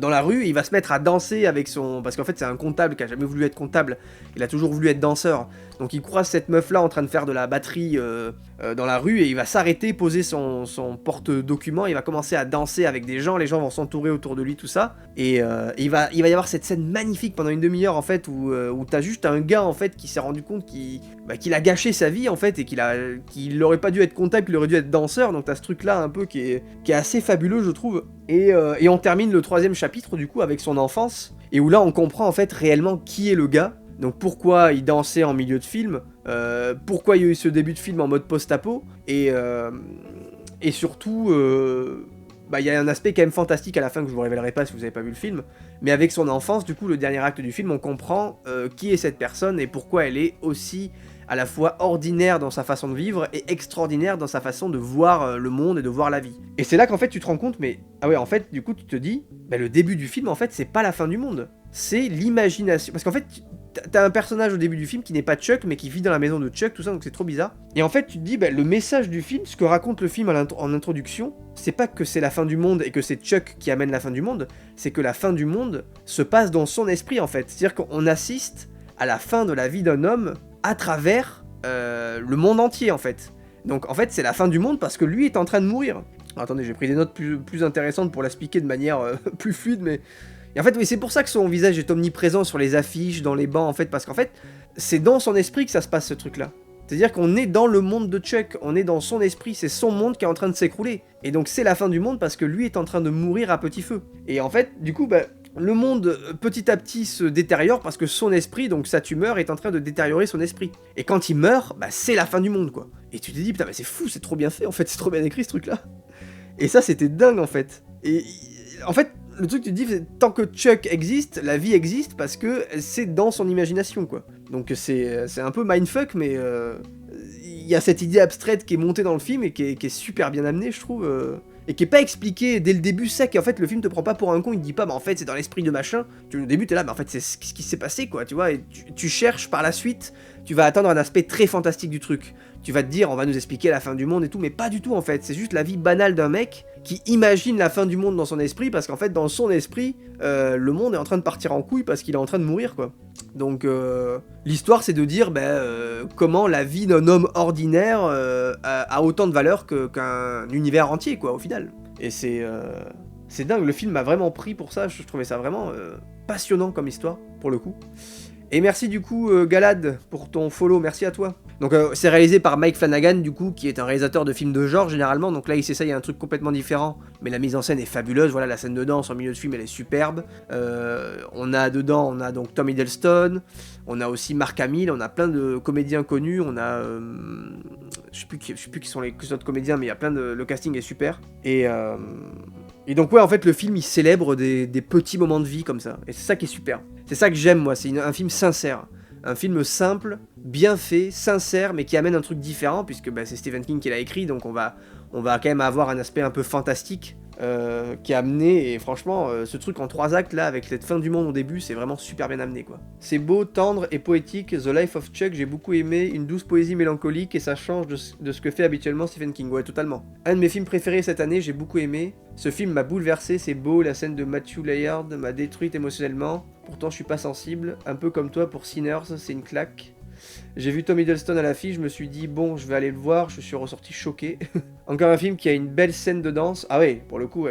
dans la rue, et il va se mettre à danser avec son... Parce qu'en fait c'est un comptable qui a jamais voulu être comptable, il a toujours voulu être danseur. Donc il croise cette meuf là en train de faire de la batterie dans la rue, et il va s'arrêter, poser son porte-document, il va commencer à danser avec des gens, les gens vont s'entourer autour de lui, tout ça. Et il va y avoir cette scène magnifique pendant une demi-heure en fait, où t'as juste un gars en fait qui s'est rendu compte qu'il a gâché sa vie en fait, et qu'il aurait pas dû être comptable, qu'il aurait dû être danseur. Donc t'as ce truc là un peu qui est assez fabuleux je trouve. Et on termine le 3e chapitre du coup avec son enfance, et où là on comprend en fait réellement qui est le gars. Donc pourquoi il dansait en milieu de film, pourquoi il y a eu ce début de film en mode post-apo, et surtout, il y a un aspect quand même fantastique à la fin que je vous révélerai pas si vous avez pas vu le film, mais avec son enfance, du coup le dernier acte du film, on comprend qui est cette personne et pourquoi elle est aussi à la fois ordinaire dans sa façon de vivre et extraordinaire dans sa façon de voir le monde et de voir la vie. Et c'est là qu'en fait tu te rends compte, mais ah ouais, en fait du coup tu te dis, le début du film en fait c'est pas la fin du monde, c'est l'imagination, parce qu'en fait t'as un personnage au début du film qui n'est pas Chuck, mais qui vit dans la maison de Chuck, tout ça, donc c'est trop bizarre. Et en fait, tu te dis, le message du film, ce que raconte le film en introduction, c'est pas que c'est la fin du monde et que c'est Chuck qui amène la fin du monde, c'est que la fin du monde se passe dans son esprit, en fait. C'est-à-dire qu'on assiste à la fin de la vie d'un homme à travers le monde entier, en fait. Donc, en fait, c'est la fin du monde parce que lui est en train de mourir. Alors, attendez, j'ai pris des notes plus intéressantes pour l'expliquer de manière plus fluide, mais... Et en fait, oui, c'est pour ça que son visage est omniprésent sur les affiches, dans les bancs, en fait, parce qu'en fait, c'est dans son esprit que ça se passe, ce truc-là. C'est-à-dire qu'on est dans le monde de Chuck, on est dans son esprit, c'est son monde qui est en train de s'écrouler. Et donc c'est la fin du monde parce que lui est en train de mourir à petit feu. Et en fait, du coup, le monde petit à petit se détériore parce que son esprit, donc sa tumeur, est en train de détériorer son esprit. Et quand il meurt, c'est la fin du monde, quoi. Et tu te dis, putain, mais c'est fou, c'est trop bien fait, en fait, c'est trop bien écrit ce truc-là. Et ça, c'était dingue, en fait. Et en fait, le truc, tu te dis, tant que Chuck existe, la vie existe parce que c'est dans son imagination, quoi. Donc c'est un peu mindfuck, mais il y a cette idée abstraite qui est montée dans le film et qui est super bien amenée, je trouve. Et qui est pas expliqué dès le début, sec. En fait, le film te prend pas pour un con, il te dit pas, en fait, c'est dans l'esprit de machin. Au début, t'es là, en fait, c'est ce qui s'est passé, quoi, tu vois. Et tu cherches par la suite, tu vas attendre un aspect très fantastique du truc. Tu vas te dire, on va nous expliquer la fin du monde et tout, mais pas du tout, en fait. C'est juste la vie banale d'un mec qui imagine la fin du monde dans son esprit, parce qu'en fait, dans son esprit, le monde est en train de partir en couille parce qu'il est en train de mourir, quoi. Donc, l'histoire, c'est de dire comment la vie d'un homme ordinaire a autant de valeur qu'un univers entier, quoi, au final. Et c'est dingue, le film m'a vraiment pris pour ça, je trouvais ça vraiment passionnant comme histoire, pour le coup. Et merci du coup Galad pour ton follow, merci à toi. Donc c'est réalisé par Mike Flanagan du coup, qui est un réalisateur de films de genre généralement, donc là il s'essaye à un truc complètement différent, mais la mise en scène est fabuleuse, voilà la scène de danse en milieu de film elle est superbe. On a donc Tom Hiddleston, on a aussi Mark Hamill, on a plein de comédiens connus, on a... je sais plus qui sont les autres comédiens, mais il y a plein de... Le casting est super, et donc ouais, en fait, le film, il célèbre des petits moments de vie comme ça. Et c'est ça qui est super. C'est ça que j'aime, moi. C'est un film sincère. Un film simple, bien fait, sincère, mais qui amène un truc différent, puisque c'est Stephen King qui l'a écrit, donc on va quand même avoir un aspect un peu fantastique qui est amené. Et franchement, ce truc en 3 actes, là, avec cette fin du monde au début, c'est vraiment super bien amené, quoi. C'est beau, tendre et poétique. The Life of Chuck, j'ai beaucoup aimé. Une douce poésie mélancolique, et ça change de ce que fait habituellement Stephen King. Ouais, totalement. Un de mes films préférés cette année, j'ai beaucoup aimé. Ce film m'a bouleversé, c'est beau, la scène de Matthew Lillard m'a détruite émotionnellement. Pourtant, je suis pas sensible. Un peu comme toi pour Sinners, c'est une claque. J'ai vu Tom Hiddleston à l'affiche, je me suis dit, bon, je vais aller le voir, je suis ressorti choqué. Encore un film qui a une belle scène de danse. Ah ouais, pour le coup,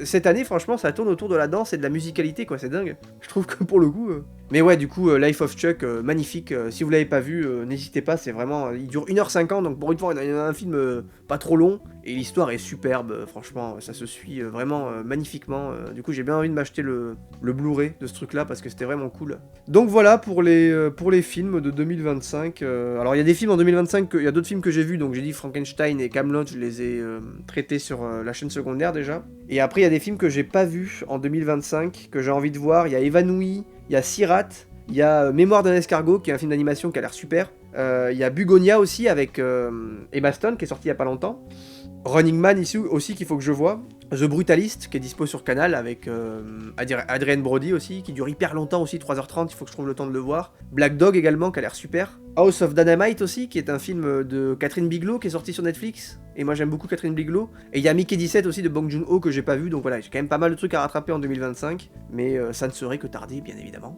cette année, franchement, ça tourne autour de la danse et de la musicalité, quoi, c'est dingue. Je trouve que pour le coup... Mais ouais, du coup, Life of Chuck, magnifique. Si vous l'avez pas vu, n'hésitez pas, c'est vraiment... Il dure 1h50, donc pour une fois, on a un film pas trop long, et l'histoire est superbe, franchement, ça se suit vraiment magnifiquement. Du coup, j'ai bien envie de m'acheter le Blu-ray de ce truc-là, parce que c'était vraiment cool. Donc voilà, pour les films de 2025. Alors, il y a des films en 2025, il y a d'autres films que j'ai vus, donc j'ai dit Frankenstein et Kaamelott, je les ai traités sur la chaîne secondaire, déjà. Et après, il y a des films que j'ai pas vus en 2025, que j'ai envie de voir. Il y a Évanoui, il y a Sirat, il y a Mémoire d'un escargot, qui est un film d'animation qui a l'air super. Il y a Bugonia aussi, avec Emma Stone, qui est sorti il y a pas longtemps. Running Man ici aussi, qu'il faut que je vois. The Brutalist, qui est dispo sur Canal, avec Adrien Brody aussi, qui dure hyper longtemps aussi, 3h30, il faut que je trouve le temps de le voir. Black Dog également, qui a l'air super. House of Dynamite aussi, qui est un film de Catherine Bigelow, qui est sorti sur Netflix. Et moi j'aime beaucoup Catherine Bigelow. Et il y a Mickey 17 aussi de Bong Joon-ho, que j'ai pas vu, donc voilà, j'ai quand même pas mal de trucs à rattraper en 2025. Mais ça ne serait que tardé, bien évidemment.